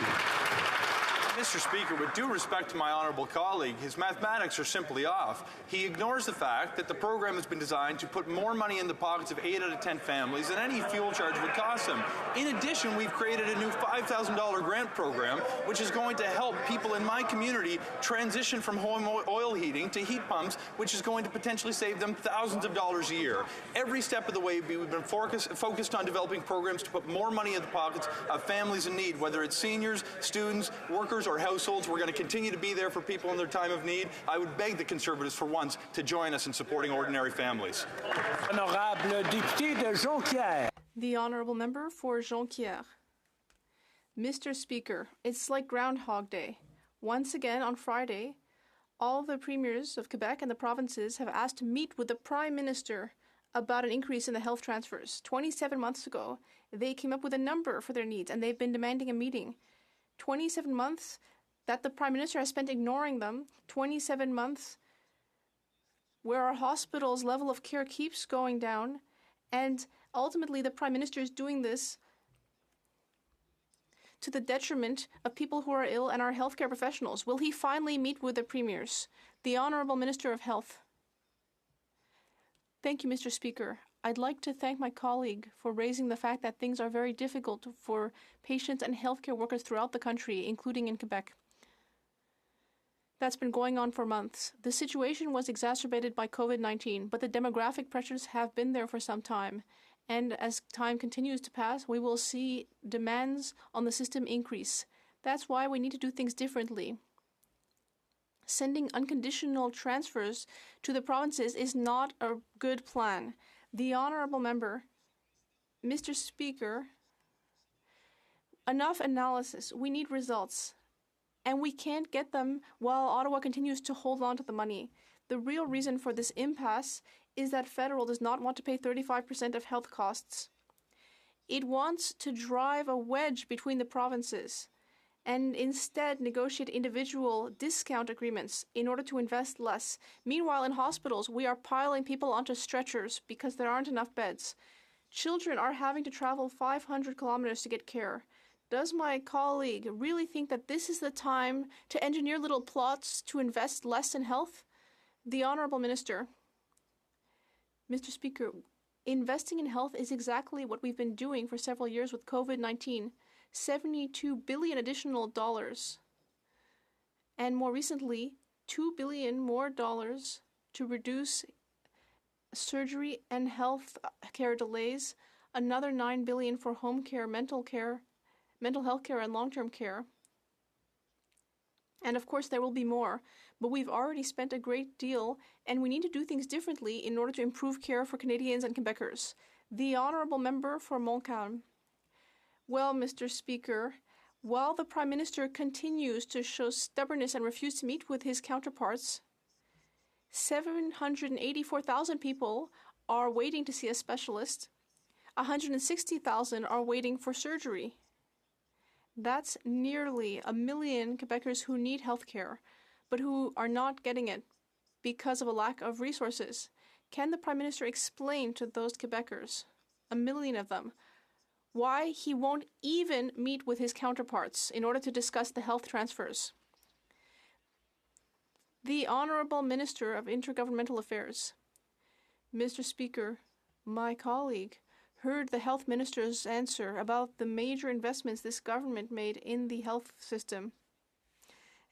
Mr. Speaker, with due respect to my honourable colleague, his mathematics are simply off. He ignores the fact that the program has been designed to put more money in the pockets of 8 out of 10 families than any fuel charge would cost them. In addition, we've created a new $5,000 grant program, which is going to help people in my community transition from home oil heating to heat pumps, which is going to potentially save them thousands of dollars a year. Every step of the way, we've been focused on developing programs to put more money in the pockets of families in need, whether it's seniors, students, workers, or households. We're going to continue to be there for people in their time of need. I would beg the Conservatives for once to join us in supporting ordinary families. Honorable député de Jonquière. The Honourable Member for Jonquière. Mr. Speaker, it's like Groundhog Day. Once again, on Friday, all the premiers of Quebec and the provinces have asked to meet with the Prime Minister about an increase in the health transfers. 27 months ago, they came up with a number for their needs, and they've been demanding a meeting. 27 months that the Prime Minister has spent ignoring them, 27 months where our hospitals' level of care keeps going down, and ultimately the Prime Minister is doing this to the detriment of people who are ill and our healthcare professionals. Will he finally meet with the premiers? The Honourable Minister of Health. Thank you, Mr. Speaker. I'd like to thank my colleague for raising the fact that things are very difficult for patients and healthcare workers throughout the country, including in Quebec. That's been going on for months. The situation was exacerbated by COVID-19, but the demographic pressures have been there for some time. And as time continues to pass, we will see demands on the system increase. That's why we need to do things differently. Sending unconditional transfers to the provinces is not a good plan. The Honourable Member, Mr. Speaker, enough analysis. We need results. And we can't get them while Ottawa continues to hold on to the money. The real reason for this impasse is that federal does not want to pay 35% of health costs. It wants to drive a wedge between the provinces and instead negotiate individual discount agreements in order to invest less. Meanwhile, in hospitals, we are piling people onto stretchers because there aren't enough beds. Children are having to travel 500 kilometers to get care. Does my colleague really think that this is the time to engineer little plots to invest less in health? The Honourable Minister. Mr. Speaker, investing in health is exactly what we've been doing for several years with COVID-19. $72 billion additional dollars. And more recently, $2 billion more dollars to reduce surgery and health care delays, another $9 billion for home care, mental health care, and long-term care. And of course, there will be more, but we've already spent a great deal, and we need to do things differently in order to improve care for Canadians and Quebecers. The Honourable Member for Montcalm. Well, Mr. Speaker, while the Prime Minister continues to show stubbornness and refuse to meet with his counterparts, 784,000 people are waiting to see a specialist. 160,000 are waiting for surgery. That's nearly 1 million Quebecers who need health care, but who are not getting it because of a lack of resources. Can the Prime Minister explain to those Quebecers, 1 million of them, why he won't even meet with his counterparts in order to discuss the health transfers? The Honourable Minister of Intergovernmental Affairs. Mr. Speaker, my colleague heard the Health Minister's answer about the major investments this government made in the health system.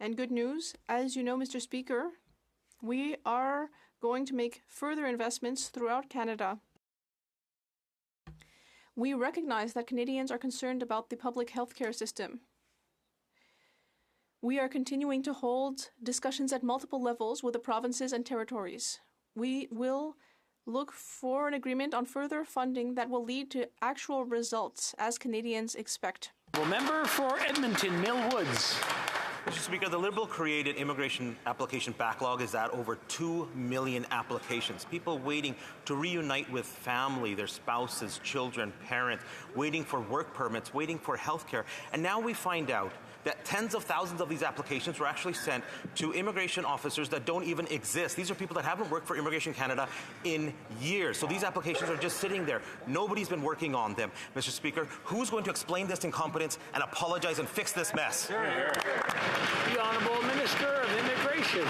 And good news, as you know, Mr. Speaker, we are going to make further investments throughout Canada. We recognize that Canadians are concerned about the public health care system. We are continuing to hold discussions at multiple levels with the provinces and territories. We will look for an agreement on further funding that will lead to actual results, as Canadians expect. Well, member for Edmonton, Mill Woods. Mr. Speaker, the Liberal-created immigration application backlog is at over 2 million applications. People waiting to reunite with family, their spouses, children, parents, waiting for work permits, waiting for health care. And now we find out that tens of thousands of these applications were actually sent to immigration officers that don't even exist. These are people that haven't worked for Immigration Canada in years. So these applications are just sitting there. Nobody's been working on them. Mr. Speaker, who's going to explain this incompetence and apologize and fix this mess? The Honourable Minister of Immigration.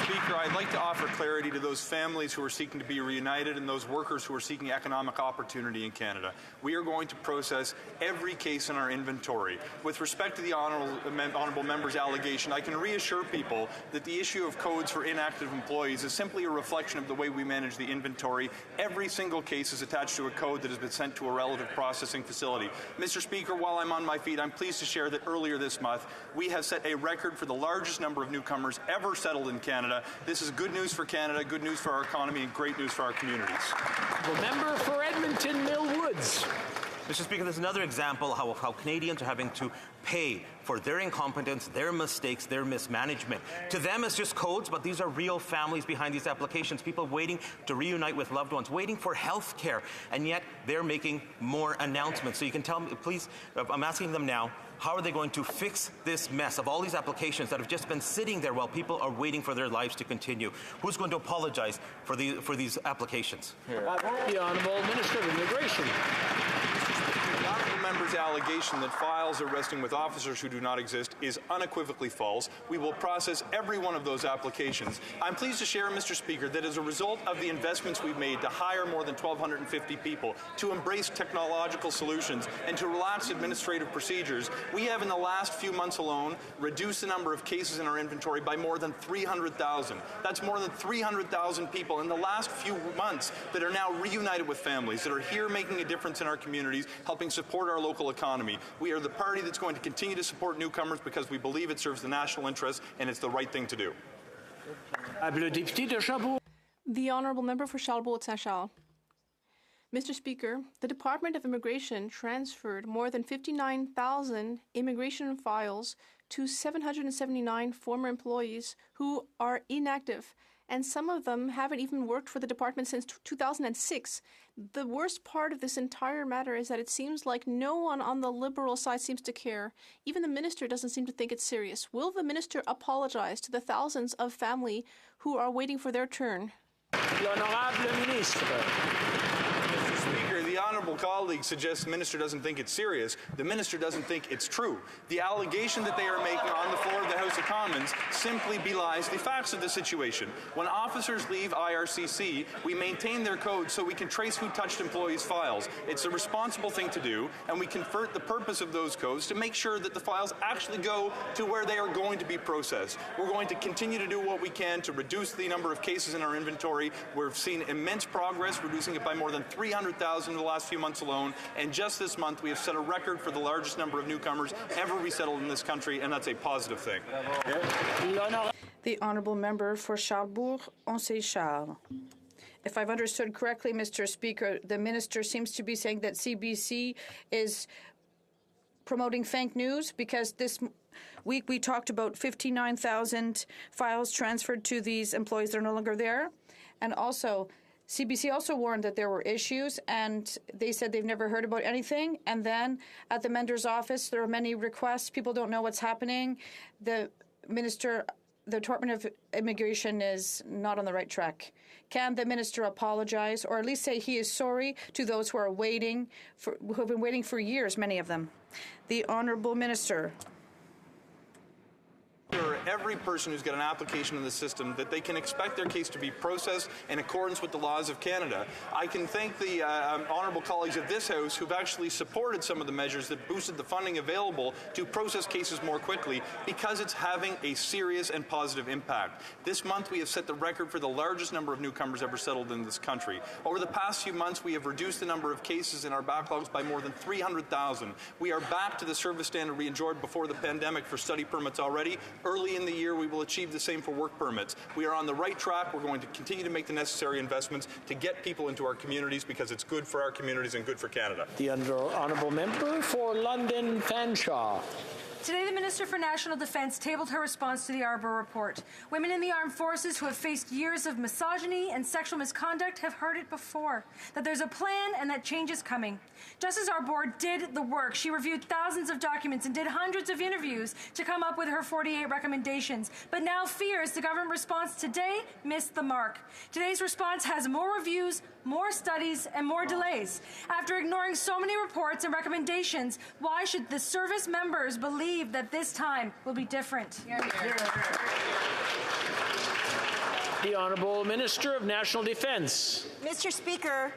Speaker, I'd like to offer clarity to those families who are seeking to be reunited and those workers who are seeking economic opportunity in Canada. We are going to process every case in our inventory. With respect to the honourable member's allegation, I can reassure people that the issue of codes for inactive employees is simply a reflection of the way we manage the inventory. Every single case is attached to a code that has been sent to a relative processing facility. Mr. Speaker, while I'm on my feet, I'm pleased to share that earlier this month, we have set a record for the largest number of newcomers ever settled in Canada. This is good news for Canada, good news for our economy, and great news for our communities. The member for Edmonton, Mill Woods. Mr. Speaker, there's another example of how Canadians are having to pay for their incompetence, their mistakes, their mismanagement. To them, it's just codes, but these are real families behind these applications, people waiting to reunite with loved ones, waiting for health care, and yet they're making more announcements. So you can tell me, please, I'm asking them now, how are they going to fix this mess of all these applications that have just been sitting there while people are waiting for their lives to continue? Who's going to apologize for these applications? The Honourable Minister of Immigration. The honourable member's allegation that files are resting with officers who do not exist is unequivocally false. We will process every one of those applications. I'm pleased to share, Mr. Speaker, that as a result of the investments we've made to hire more than 1,250 people, to embrace technological solutions, and to relax administrative procedures, we have in the last few months alone reduced the number of cases in our inventory by more than 300,000. That's more than 300,000 people in the last few months that are now reunited with families, that are here making a difference in our communities, helping support our local economy. We are the party that's going to continue to support newcomers because we believe it serves the national interest and it's the right thing to do. The Honourable Member for Charlebourg-Saint-Charles. Mr. Speaker, the Department of Immigration transferred more than 59,000 immigration files to 779 former employees who are inactive, and some of them haven't even worked for the department since 2006. The worst part of this entire matter is that it seems like no one on the Liberal side seems to care. Even the Minister doesn't seem to think it's serious. Will the Minister apologize to the thousands of family who are waiting for their turn? Mr. Speaker, the honourable honourable colleague suggests the minister doesn't think it's serious. The minister doesn't think it's true. The allegation that they are making on the floor of the House of Commons simply belies the facts of the situation. When officers leave IRCC, we maintain their codes so we can trace who touched employees' files. It's a responsible thing to do, and we convert the purpose of those codes to make sure that the files actually go to where they are going to be processed. We're going to continue to do what we can to reduce the number of cases in our inventory. We've seen immense progress, reducing it by more than 300,000 in the last few months alone, and just this month we have set a record for the largest number of newcomers ever resettled in this country, and that's a positive thing. The honourable member for Charlebourg-Oncé-Charles. If I've understood correctly, Mr. Speaker, the minister seems to be saying that CBC is promoting fake news, because this week we talked about 59,000 files transferred to these employees that are no longer there. And also, CBC also warned that there were issues, and they said they've never heard about anything. And then at the Mender's office, there are many requests. People don't know what's happening. The Department of Immigration is not on the right track. Can the minister apologize, or at least say he is sorry to those who are who have been waiting for years, many of them? The honourable minister. For every person who's got an application in the system, that they can expect their case to be processed in accordance with the laws of Canada. I can thank the honourable colleagues of this House who've actually supported some of the measures that boosted the funding available to process cases more quickly, because it's having a serious and positive impact. This month we have set the record for the largest number of newcomers ever settled in this country. Over the past few months we have reduced the number of cases in our backlogs by more than 300,000. We are back to the service standard we enjoyed before the pandemic for study permits already. Early in the year, we will achieve the same for work permits. We are on the right track. We're going to continue to make the necessary investments to get people into our communities, because it's good for our communities and good for Canada. The honourable member for London Fanshawe. Today, the Minister for National Defence tabled her response to the Arbour report. Women in the armed forces who have faced years of misogyny and sexual misconduct have heard it before, that there's a plan and that change is coming. Just as Arbour did the work, she reviewed thousands of documents and did hundreds of interviews to come up with her 48 recommendations, but now fears the government response today missed the mark. Today's response has more reviews, more studies, and more delays. After ignoring so many reports and recommendations, why should the service members believe that this time will be different? The Honourable Minister of National Defence. Mr. Speaker,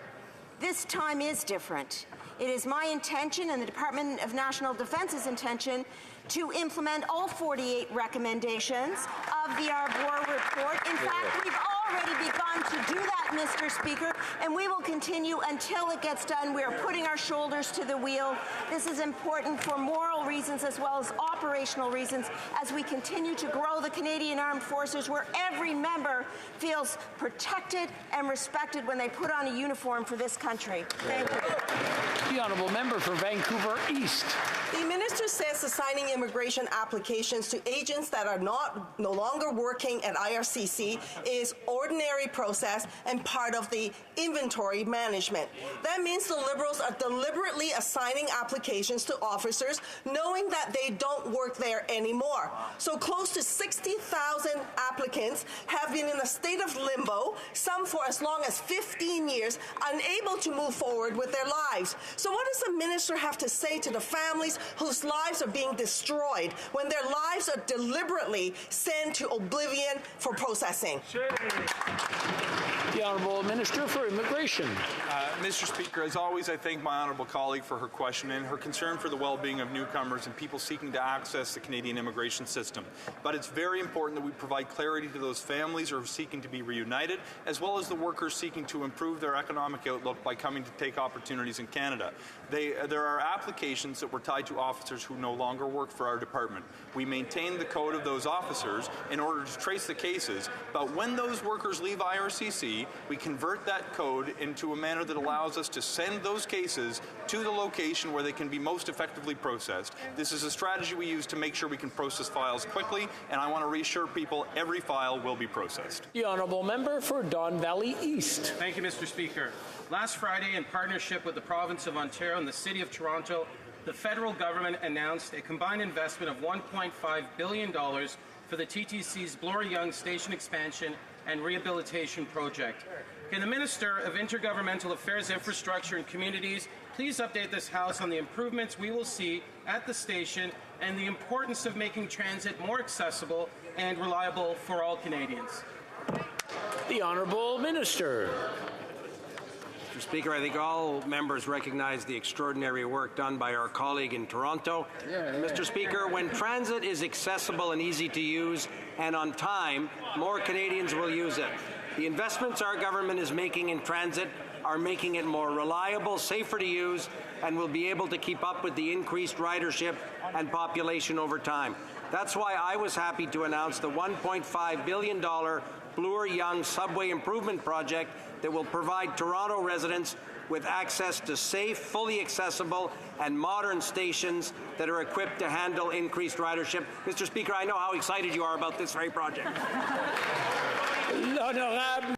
this time is different. It is my intention and the Department of National Defence's intention to implement all 48 recommendations of the Arbour report. In fact, we've already begun to do that, Mr. Speaker, and we will continue until it gets done. We are putting our shoulders to the wheel. This is important for moral reasons as well as operational reasons as we continue to grow the Canadian Armed Forces, where every member feels protected and respected when they put on a uniform for this country. Thank you. The honourable member for Vancouver East. The minister says assigning immigration applications to agents that are no longer working at IRCC is ordinary process and part of the inventory management. That means the Liberals are deliberately assigning applications to officers knowing that they don't work there anymore. So close to 60,000 applicants have been in a state of limbo, some for as long as 15 years, unable to move forward with their lives. So what does the minister have to say to the families whose lives are being destroyed when their lives are deliberately sent to oblivion for processing? The Honourable Minister for Immigration. Mr. Speaker, as always, I thank my honourable colleague for her question and her concern for the well-being of newcomers and people seeking to access the Canadian immigration system. But it's very important that we provide clarity to those families who are seeking to be reunited, as well as the workers seeking to improve their economic outlook by coming to take opportunities in Canada. There are applications that were tied to officers who no longer work for our department. We maintain the code of those officers in order to trace the cases, but when those workers leave IRCC, we convert that code into a manner that allows us to send those cases to the location where they can be most effectively processed. This is a strategy we use to make sure we can process files quickly, and I want to reassure people every file will be processed. The Honourable Member for Don Valley East. Thank you, Mr. Speaker. Last Friday, in partnership with the Province of Ontario and the City of Toronto, the federal government announced a combined investment of $1.5 billion for the TTC's Bloor Yonge Station expansion and Rehabilitation Project. Can the Minister of Intergovernmental Affairs, Infrastructure and Communities please update this House on the improvements we will see at the station and the importance of making transit more accessible and reliable for all Canadians? The Honourable Minister. Mr. Speaker, I think all members recognize the extraordinary work done by our colleague in Toronto. Mr. Speaker, when transit is accessible and easy to use and on time, more Canadians will use it. The investments our government is making in transit are making it more reliable, safer to use, and will be able to keep up with the increased ridership and population over time. That's why I was happy to announce the $1.5 billion Bloor-Yonge Subway Improvement Project that will provide Toronto residents with access to safe, fully accessible and modern stations that are equipped to handle increased ridership. Mr. Speaker, I know how excited you are about this very project.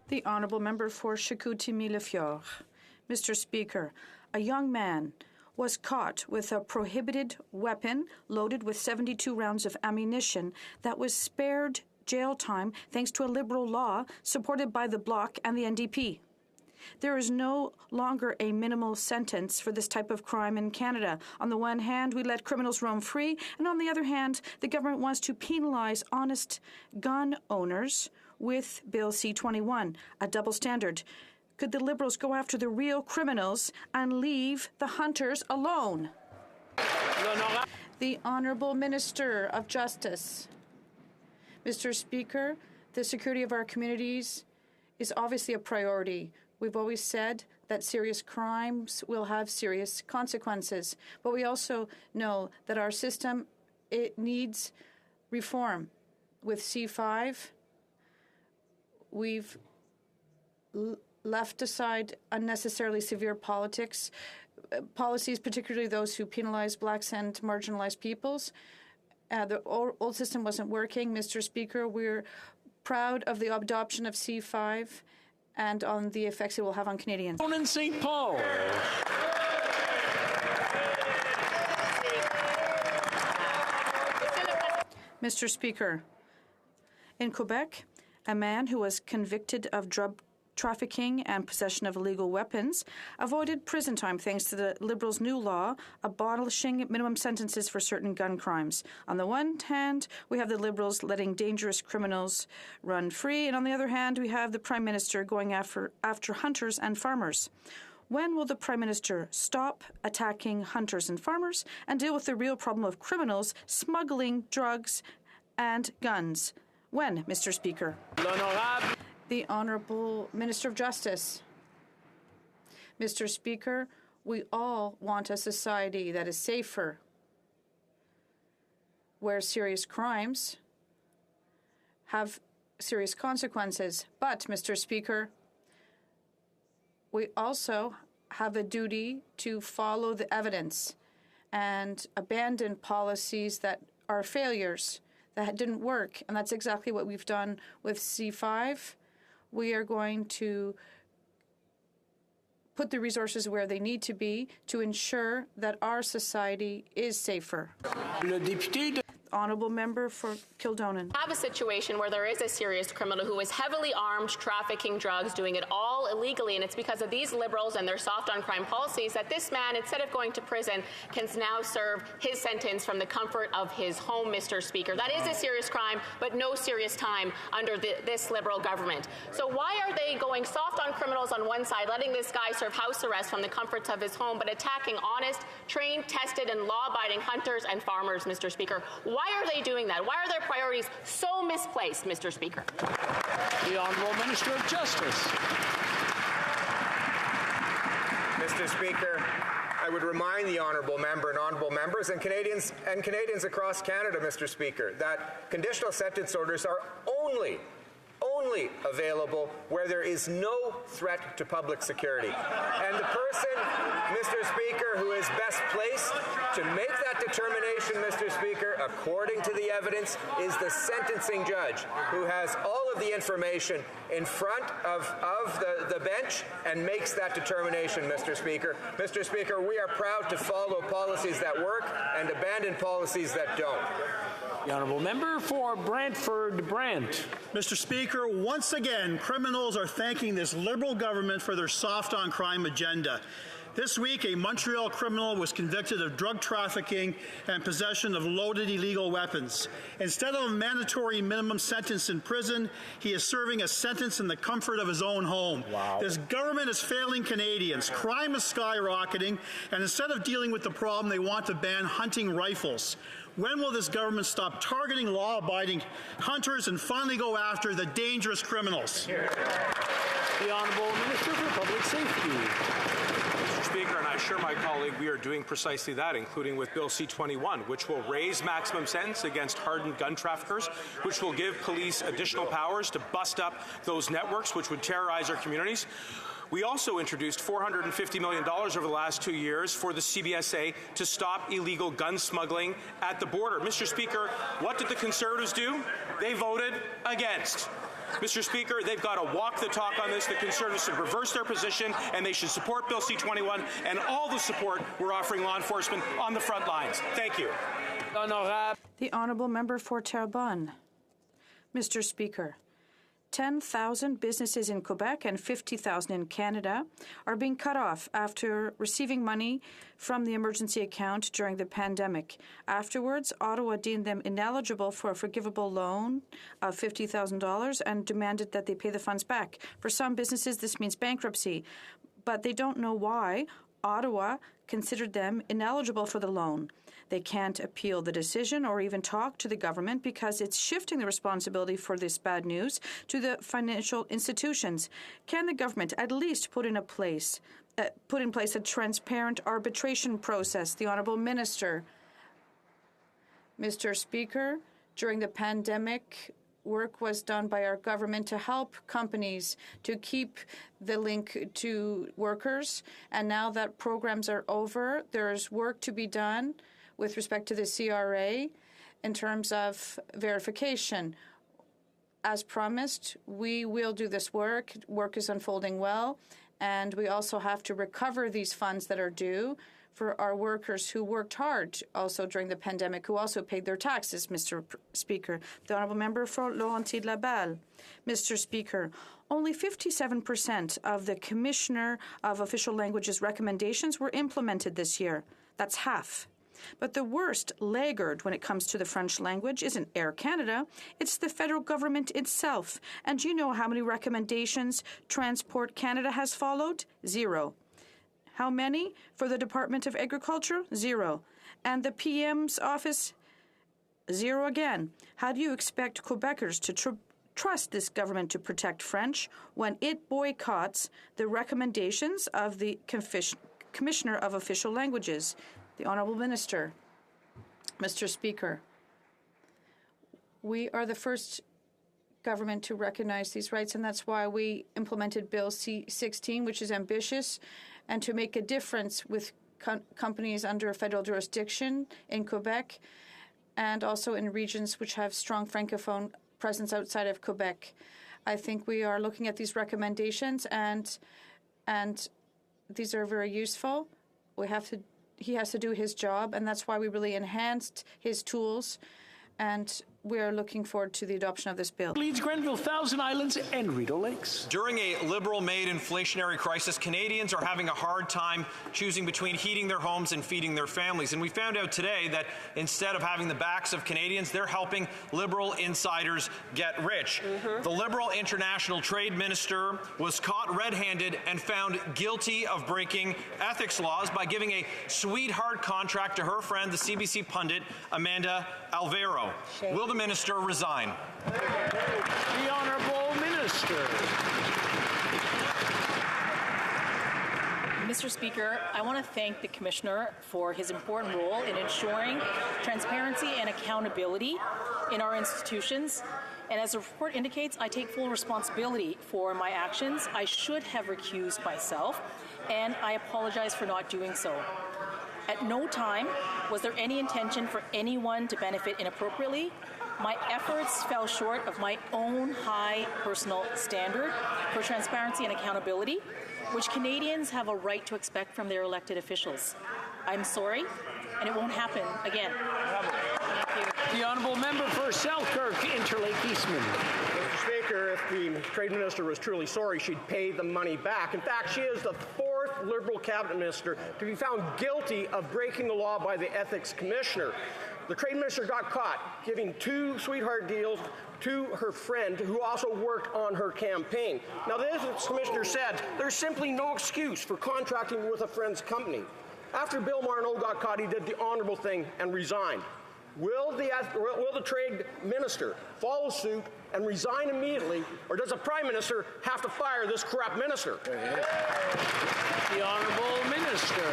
The Honourable Member for Chicoutimi-Le-Fjord. Mr. Speaker, a young man was caught with a prohibited weapon loaded with 72 rounds of ammunition that was spared jail time thanks to a Liberal law supported by the Bloc and the NDP. There is no longer a minimal sentence for this type of crime in Canada. On the one hand, we let criminals roam free, and on the other hand, the government wants to penalize honest gun owners with Bill C-21, a double standard. Could the Liberals go after the real criminals and leave the hunters alone? The Honourable Minister of Justice. Mr. Speaker, the security of our communities is obviously a priority. We've always said that serious crimes will have serious consequences, but we also know that our system, it needs reform. With C5, we've left aside unnecessarily severe policies, particularly those who penalize blacks and marginalized peoples. The old system wasn't working. Mr. Speaker, we're proud of the adoption of C5 and on the effects it will have on Canadians. In St. Paul. Mr. Speaker, in Quebec, a man who was convicted of drug trafficking and possession of illegal weapons avoided prison time thanks to the Liberals' new law abolishing minimum sentences for certain gun crimes. On the one hand, we have the Liberals letting dangerous criminals run free, and on the other hand, we have the Prime Minister going after hunters and farmers. When will the Prime Minister stop attacking hunters and farmers and deal with the real problem of criminals smuggling drugs and guns? When, Mr. Speaker? The Honourable Minister of Justice. Mr. Speaker, we all want a society that is safer, where serious crimes have serious consequences. But, Mr. Speaker, we also have a duty to follow the evidence and abandon policies that are failures, that didn't work. And that's exactly what we've done with C5. We are going to put the resources where they need to be to ensure that our society is safer. Honourable Member for Kildonan. Have a situation where there is a serious criminal who is heavily armed, trafficking drugs, doing it all illegally, and it's because of these Liberals and their soft on crime policies that this man, instead of going to prison, can now serve his sentence from the comfort of his home, Mr. Speaker. That is a serious crime, but no serious time under this Liberal government. So why are they going soft on criminals on one side, letting this guy serve house arrest from the comforts of his home, but attacking honest, trained, tested, and law-abiding hunters and farmers, Mr. Speaker? Why are they doing that? Why are their priorities so misplaced, Mr. Speaker? The Honourable Minister of Justice. Mr. Speaker, I would remind the honourable member and honourable members and Canadians across Canada, Mr. Speaker, that conditional sentence orders are only available where there is no threat to public security. And the person, Mr. Speaker, who is best placed to make that determination, Mr. Speaker, according to the evidence, is the sentencing judge, who has all of the information in front of the bench and makes that determination, Mr. Speaker. Mr. Speaker, we are proud to follow policies that work and abandon policies that don't. The honourable member for Brantford-Brant. Mr. Speaker, once again, criminals are thanking this Liberal government for their soft-on-crime agenda. This week, a Montreal criminal was convicted of drug trafficking and possession of loaded illegal weapons. Instead of a mandatory minimum sentence in prison, he is serving a sentence in the comfort of his own home. Wow. This government is failing Canadians. Crime is skyrocketing, and instead of dealing with the problem, they want to ban hunting rifles. When will this government stop targeting law-abiding hunters and finally go after the dangerous criminals? The Honourable Minister for Public Safety. Speaker, and I assure my colleague we are doing precisely that, including with Bill C-21, which will raise maximum sentence against hardened gun traffickers, which will give police additional powers to bust up those networks which would terrorize our communities. We also introduced $450 million over the last 2 years for the CBSA to stop illegal gun smuggling at the border. Mr. Speaker, what did the Conservatives do? They voted against. Mr. Speaker, they've got to walk the talk on this. The Conservatives should reverse their position, and they should support Bill C-21 and all the support we're offering law enforcement on the front lines. Thank you. The honourable member for Terrebonne. Mr. Speaker, 10,000 businesses in Quebec and 50,000 in Canada are being cut off after receiving money from the emergency account during the pandemic. Afterwards, Ottawa deemed them ineligible for a forgivable loan of $50,000 and demanded that they pay the funds back. For some businesses, this means bankruptcy, but they don't know why Ottawa considered them ineligible for the loan. They can't appeal the decision or even talk to the government because it's shifting the responsibility for this bad news to the financial institutions. Can the government at least put in place a transparent arbitration process? The Honourable Minister. Mr. Speaker, during the pandemic, work was done by our government to help companies to keep the link to workers. And now that programs are over, there's work to be done with respect to the CRA in terms of verification. As promised, we will do this work. Work is unfolding well, and we also have to recover these funds that are due for our workers who worked hard also during the pandemic, who also paid their taxes, Mr. Speaker. The Honourable Member for Laurentides-Laballe. Mr. Speaker, only 57% of the Commissioner of Official Languages recommendations were implemented this year. That's half. But the worst laggard when it comes to the French language isn't Air Canada, it's the federal government itself. And do you know how many recommendations Transport Canada has followed? 0. How many for the Department of Agriculture? 0. And the PM's office? 0 again. How do you expect Quebecers to trust this government to protect French when it boycotts the recommendations of the Commissioner of Official Languages? The Honourable Minister. Mr. Speaker, we are the first government to recognize these rights, and that's why we implemented Bill C-16, which is ambitious, and to make a difference with companies under federal jurisdiction in Quebec and also in regions which have strong Francophone presence outside of Quebec. I think we are looking at these recommendations, and these are very useful. He has to do his job, and that's why we really enhanced his tools, and we are looking forward to the adoption of this bill. Leeds, Grenville, Thousand Islands, and Rideau Lakes. During a Liberal-made inflationary crisis, Canadians are having a hard time choosing between heating their homes and feeding their families. And we found out today that instead of having the backs of Canadians, they're helping Liberal insiders get rich. The Liberal International Trade Minister was caught red-handed and found guilty of breaking ethics laws by giving a sweetheart contract to her friend, the CBC pundit, Amanda Alvaro. Will the minister resign? The Honourable Minister. Mr. Speaker, I want to thank the Commissioner for his important role in ensuring transparency and accountability in our institutions. And as the report indicates, I take full responsibility for my actions. I should have recused myself, and I apologize for not doing so. At no time was there any intention for anyone to benefit inappropriately. My efforts fell short of my own high personal standard for transparency and accountability, which Canadians have a right to expect from their elected officials. I'm sorry, and it won't happen again. Thank you. honourable member for Selkirk, Interlake Eastman. Mr. Speaker, if the Trade Minister was truly sorry, she'd pay the money back. In fact, she is the fourth Liberal Cabinet Minister to be found guilty of breaking the law by the Ethics Commissioner. The Trade Minister got caught giving 2 sweetheart deals to her friend who also worked on her campaign. Now, the Ethics Commissioner said there's simply no excuse for contracting with a friend's company. After Bill Marno got caught, he did the honourable thing and resigned. Will the Trade Minister follow suit and resign immediately, or does the Prime Minister have to fire this corrupt minister? The Honourable Minister.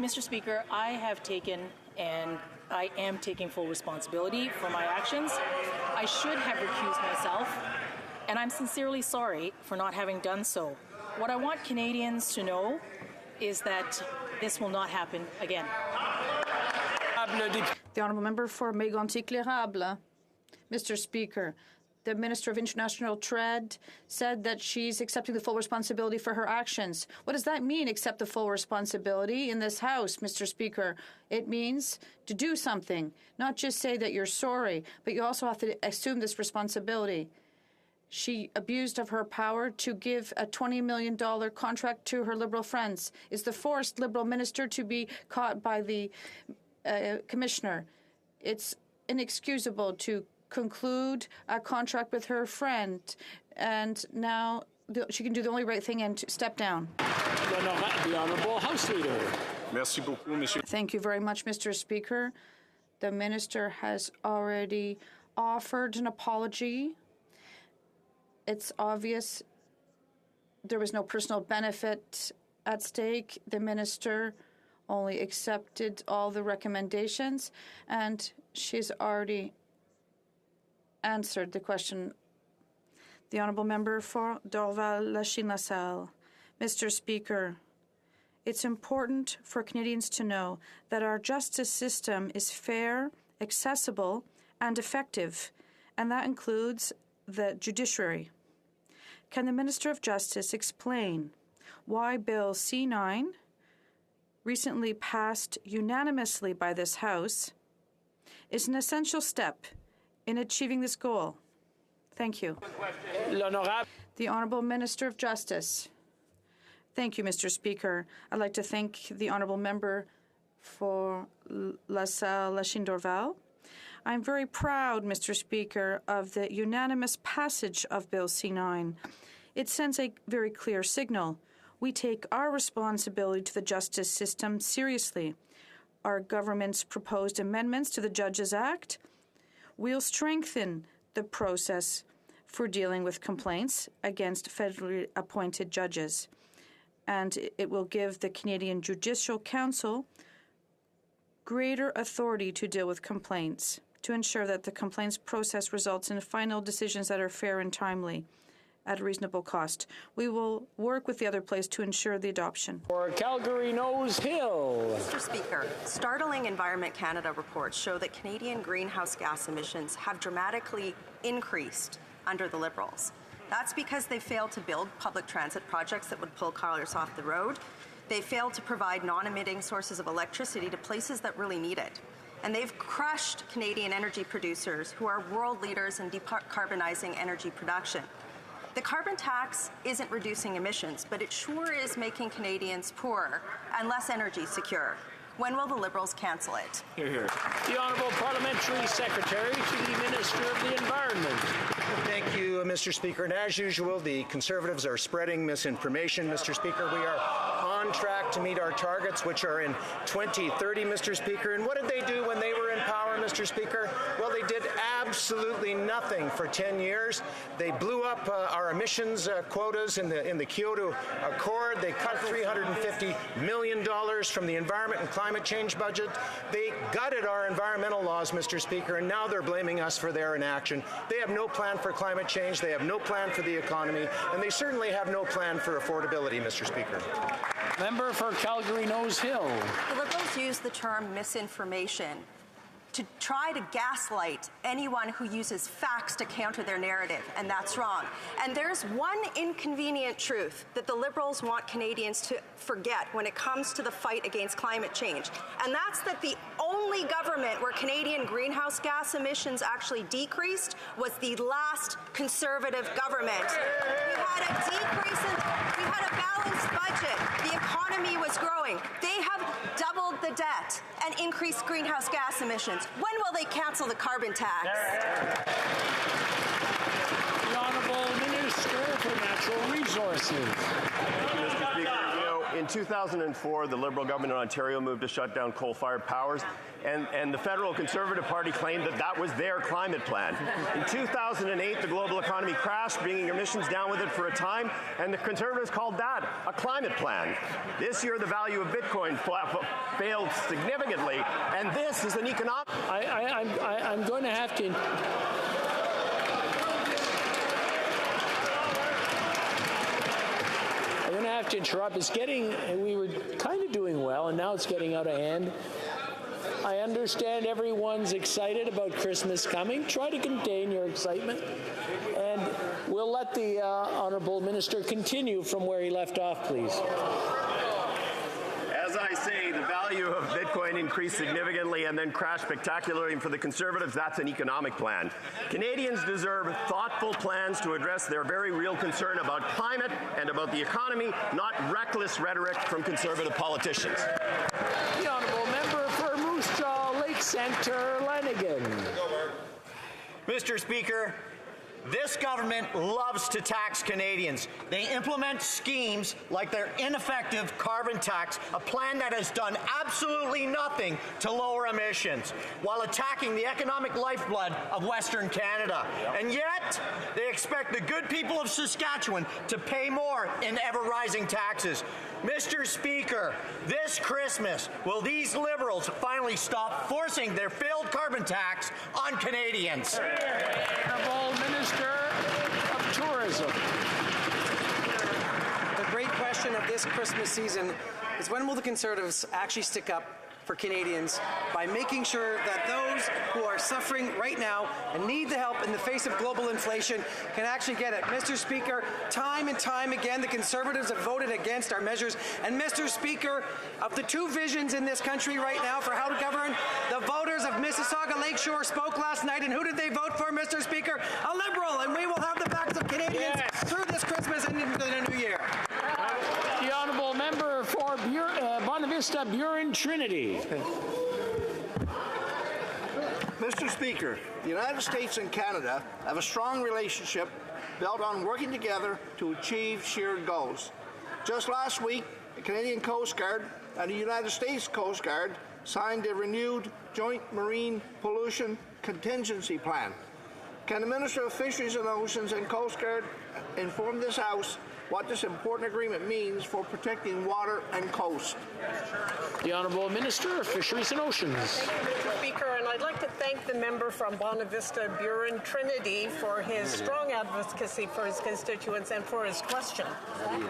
Mr. Speaker, I have taken and I am taking full responsibility for my actions. I should have recused myself, and I'm sincerely sorry for not having done so. What I want Canadians to know is that this will not happen again. The honourable member for Mégantic-L'Érable. Mr. Speaker, the Minister of International Trade said that she's accepting the full responsibility for her actions. What does that mean, accept the full responsibility in this House, Mr. Speaker? It means to do something, not just say that you're sorry, but you also have to assume this responsibility. She abused of her power to give a $20 million contract to her Liberal friends. Is the forced Liberal minister to be caught by the Commissioner? It's inexcusable to conclude a contract with her friend, and now she can do the only right thing and step down. The Honourable House Leader. Merci beaucoup, Monsieur. Thank you very much, Mr. Speaker. The Minister has already offered an apology. It's obvious there was no personal benefit at stake. The Minister only accepted all the recommendations, and she's already answered the question. The Honourable Member for Dorval-Lachine-LaSalle. Mr. Speaker, it's important for Canadians to know that our justice system is fair, accessible, and effective, and that includes the judiciary. Can the Minister of Justice explain why Bill C-9, recently passed unanimously by this House, is an essential step in achieving this goal? Thank you. The Honourable Minister of Justice. Thank you, Mr. Speaker. I'd like to thank the Honourable Member for LaSalle-Lachine Dorval. I'm very proud, Mr. Speaker, of the unanimous passage of Bill C-9. It sends a very clear signal. We take our responsibility to the justice system seriously. Our government's proposed amendments to the Judges Act will strengthen the process for dealing with complaints against federally appointed judges, and it will give the Canadian Judicial Council greater authority to deal with complaints, to ensure that the complaints process results in final decisions that are fair and timely at a reasonable cost. We will work with the other place to ensure the adoption. For Calgary Nose Hill. Mr. Speaker, startling Environment Canada reports show that Canadian greenhouse gas emissions have dramatically increased under the Liberals. That's because they failed to build public transit projects that would pull cars off the road. They failed to provide non-emitting sources of electricity to places that really need it. And they've crushed Canadian energy producers who are world leaders in decarbonizing energy production. The carbon tax isn't reducing emissions, but it sure is making Canadians poorer and less energy secure. When will the Liberals cancel it? Hear, hear. The Honourable Parliamentary Secretary to the Minister of the Environment. Thank you, Mr. Speaker. And as usual, the Conservatives are spreading misinformation, Mr. Speaker. We are on track to meet our targets, which are in 2030, Mr. Speaker. And what did they do when they were in power, Mr. Speaker? Well, they did absolutely nothing for 10 years. They blew up our emissions quotas in the Kyoto Accord. They cut $350 million from the environment and climate change budget. They gutted our environmental laws, Mr. Speaker, and now they're blaming us for their inaction. They have no plan for climate change. They have no plan for the economy, and they certainly have no plan for affordability, Mr. Speaker. Member for Calgary Nose Hill. The Liberals use the term misinformation to try to gaslight anyone who uses facts to counter their narrative, and that's wrong. And there's one inconvenient truth that the Liberals want Canadians to forget when it comes to the fight against climate change, and that's stats that the only government where Canadian greenhouse gas emissions actually decreased was the last Conservative government. We had a decrease we had a balanced budget. The economy was growing. They have doubled the debt and increased greenhouse gas emissions. When will they cancel the carbon tax? The Honourable Minister for Natural Resources. Mr. Speaker, in 2004, the Liberal government in Ontario moved to shut down coal-fired powers, and the federal Conservative Party claimed that that was their climate plan. In 2008, the global economy crashed, bringing emissions down with it for a time, and the Conservatives called that a climate plan. This year, the value of Bitcoin failed significantly, and this is an economic... I'm going to have to... I'm going to have to interrupt. We were kind of doing well, and now it's getting out of hand. I understand everyone's excited about Christmas coming. Try to contain your excitement. And we'll let the Honourable Minister continue from where he left off, please. As I say, the value of Bitcoin increased significantly and then crashed spectacularly. And for the Conservatives, that's an economic plan. Canadians deserve thoughtful plans to address their very real concern about climate and about the economy, not reckless rhetoric from Conservative politicians. The Honourable Member for Moose Jaw Lake Centre, Lanigan. Mr. Speaker, this government loves to tax Canadians. They implement schemes like their ineffective carbon tax, a plan that has done absolutely nothing to lower emissions, while attacking the economic lifeblood of Western Canada. And yet, they expect the good people of Saskatchewan to pay more in ever-rising taxes. Mr. Speaker, this Christmas, will these Liberals finally stop forcing their failed carbon tax on Canadians? Honourable Minister of Tourism. The great question of this Christmas season is when will the Conservatives actually stick up for Canadians by making sure that those who are suffering right now and need the help in the face of global inflation can actually get it. Mr. Speaker, time and time again, the Conservatives have voted against our measures. And Mr. Speaker, of the two visions in this country right now for how to govern, the voters of Mississauga Lakeshore spoke last night, and who did they vote for, Mr. Speaker? A Liberal, and we will have the backs of Canadians through this Christmas and into the new year. The Honourable Member for Bonavista Burin Trinity. Mr. Speaker, the United States and Canada have a strong relationship built on working together to achieve shared goals. Just last week, the Canadian Coast Guard and the United States Coast Guard signed a renewed joint marine pollution contingency plan. Can the Minister of Fisheries and Oceans and Coast Guard inform this House what this important agreement means for protecting water and coast? The Honourable Minister of Fisheries and Oceans. Mr. Speaker, and I'd like to thank the member from Bonavista Burin Trinity for his strong advocacy for his constituents and for his question.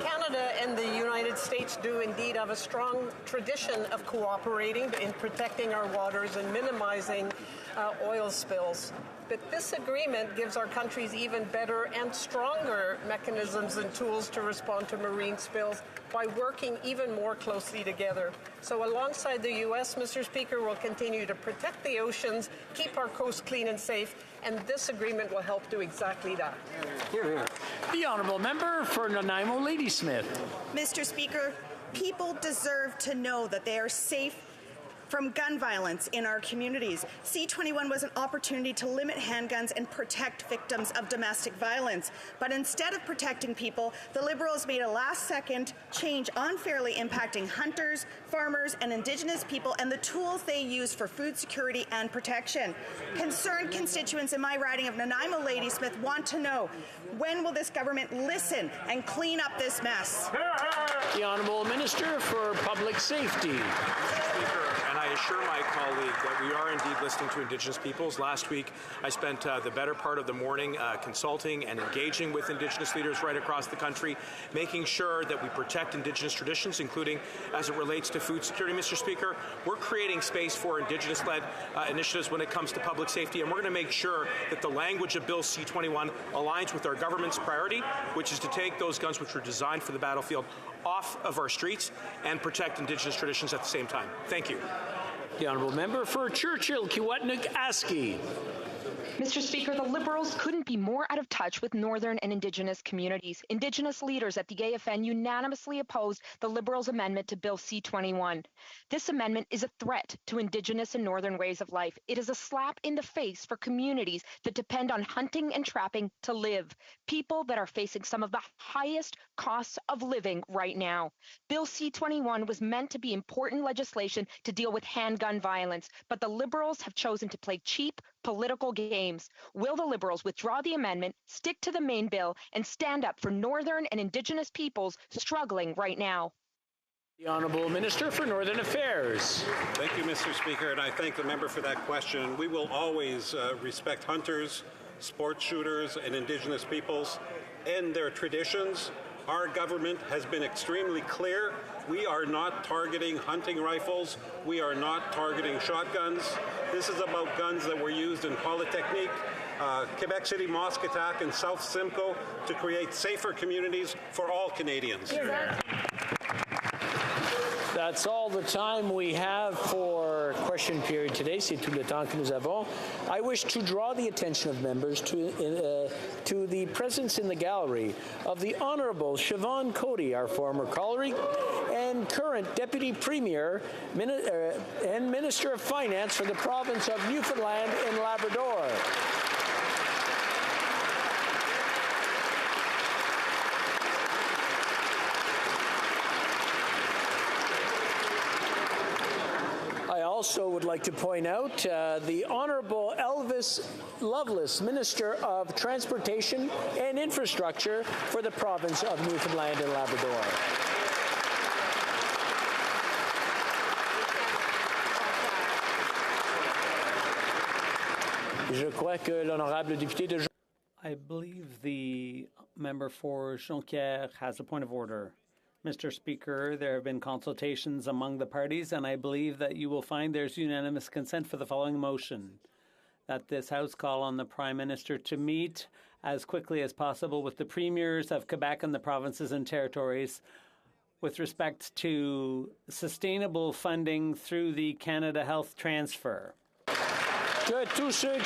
Canada and the United States do indeed have a strong tradition of cooperating in protecting our waters and minimizing oil spills. But this agreement gives our countries even better and stronger mechanisms and tools to respond to marine spills by working even more closely together. So alongside the U.S., Mr. Speaker, we'll continue to protect the oceans, keep our coasts clean and safe, and this agreement will help do exactly that. Hear, hear. The Honourable Member for Nanaimo Ladysmith. Mr. Speaker, people deserve to know that they are safe from gun violence in our communities. C-21 was an opportunity to limit handguns and protect victims of domestic violence. But instead of protecting people, the Liberals made a last-second change unfairly impacting hunters, farmers, and Indigenous people and the tools they use for food security and protection. Concerned constituents in my riding of Nanaimo Ladysmith want to know, when will this government listen and clean up this mess? The Honourable Minister for Public Safety. And I assure my colleague that we are indeed listening to Indigenous peoples. Last week, I spent the better part of the morning consulting and engaging with Indigenous leaders right across the country, making sure that we protect Indigenous traditions, including as it relates to food security. Mr. Speaker, we're creating space for Indigenous-led initiatives when it comes to public safety, and we're going to make sure that the language of Bill C-21 aligns with our government's priority, which is to take those guns which were designed for the battlefield off of our streets and protect Indigenous traditions at the same time. Thank you. The honourable member for Churchill, Kiwetinoong-Aski. Mr. Speaker, the Liberals couldn't be more out of touch with Northern and Indigenous communities. Indigenous leaders at the AFN unanimously opposed the Liberals' amendment to Bill C-21. This amendment is a threat to Indigenous and Northern ways of life. It is a slap in the face for communities that depend on hunting and trapping to live, people that are facing some of the highest costs of living right now. Bill C-21 was meant to be important legislation to deal with handgun violence, but the Liberals have chosen to play cheap political games. Will the Liberals withdraw the amendment, stick to the main bill, and stand up for Northern and Indigenous peoples struggling right now? The Honourable Minister for Northern Affairs. Thank you, Mr. Speaker, and I thank the member for that question. We will always respect hunters, sports shooters, and Indigenous peoples and their traditions. Our government has been extremely clear. We are not targeting hunting rifles. We are not targeting shotguns. This is about guns that were used in Polytechnique, Quebec City Mosque attack, and South Simcoe to create safer communities for all Canadians. That's all the time we have for question period today. C'est tout le temps que nous avons. I wish to draw the attention of members to the presence in the gallery of the Honourable Siobhan Cody, our former colleague, and current Deputy Premier and Minister of Finance for the province of Newfoundland and Labrador. I also would like to point out the Honourable Elvis Lovelace, Minister of Transportation and Infrastructure for the province of Newfoundland and Labrador. Je crois que l'honorable député de I believe the member for Jonquière has a point of order. Mr. Speaker, there have been consultations among the parties, and I believe that you will find there's unanimous consent for the following motion: that this House call on the Prime Minister to meet as quickly as possible with the premiers of Quebec and the provinces and territories with respect to sustainable funding through the Canada Health Transfer. Que tous ceux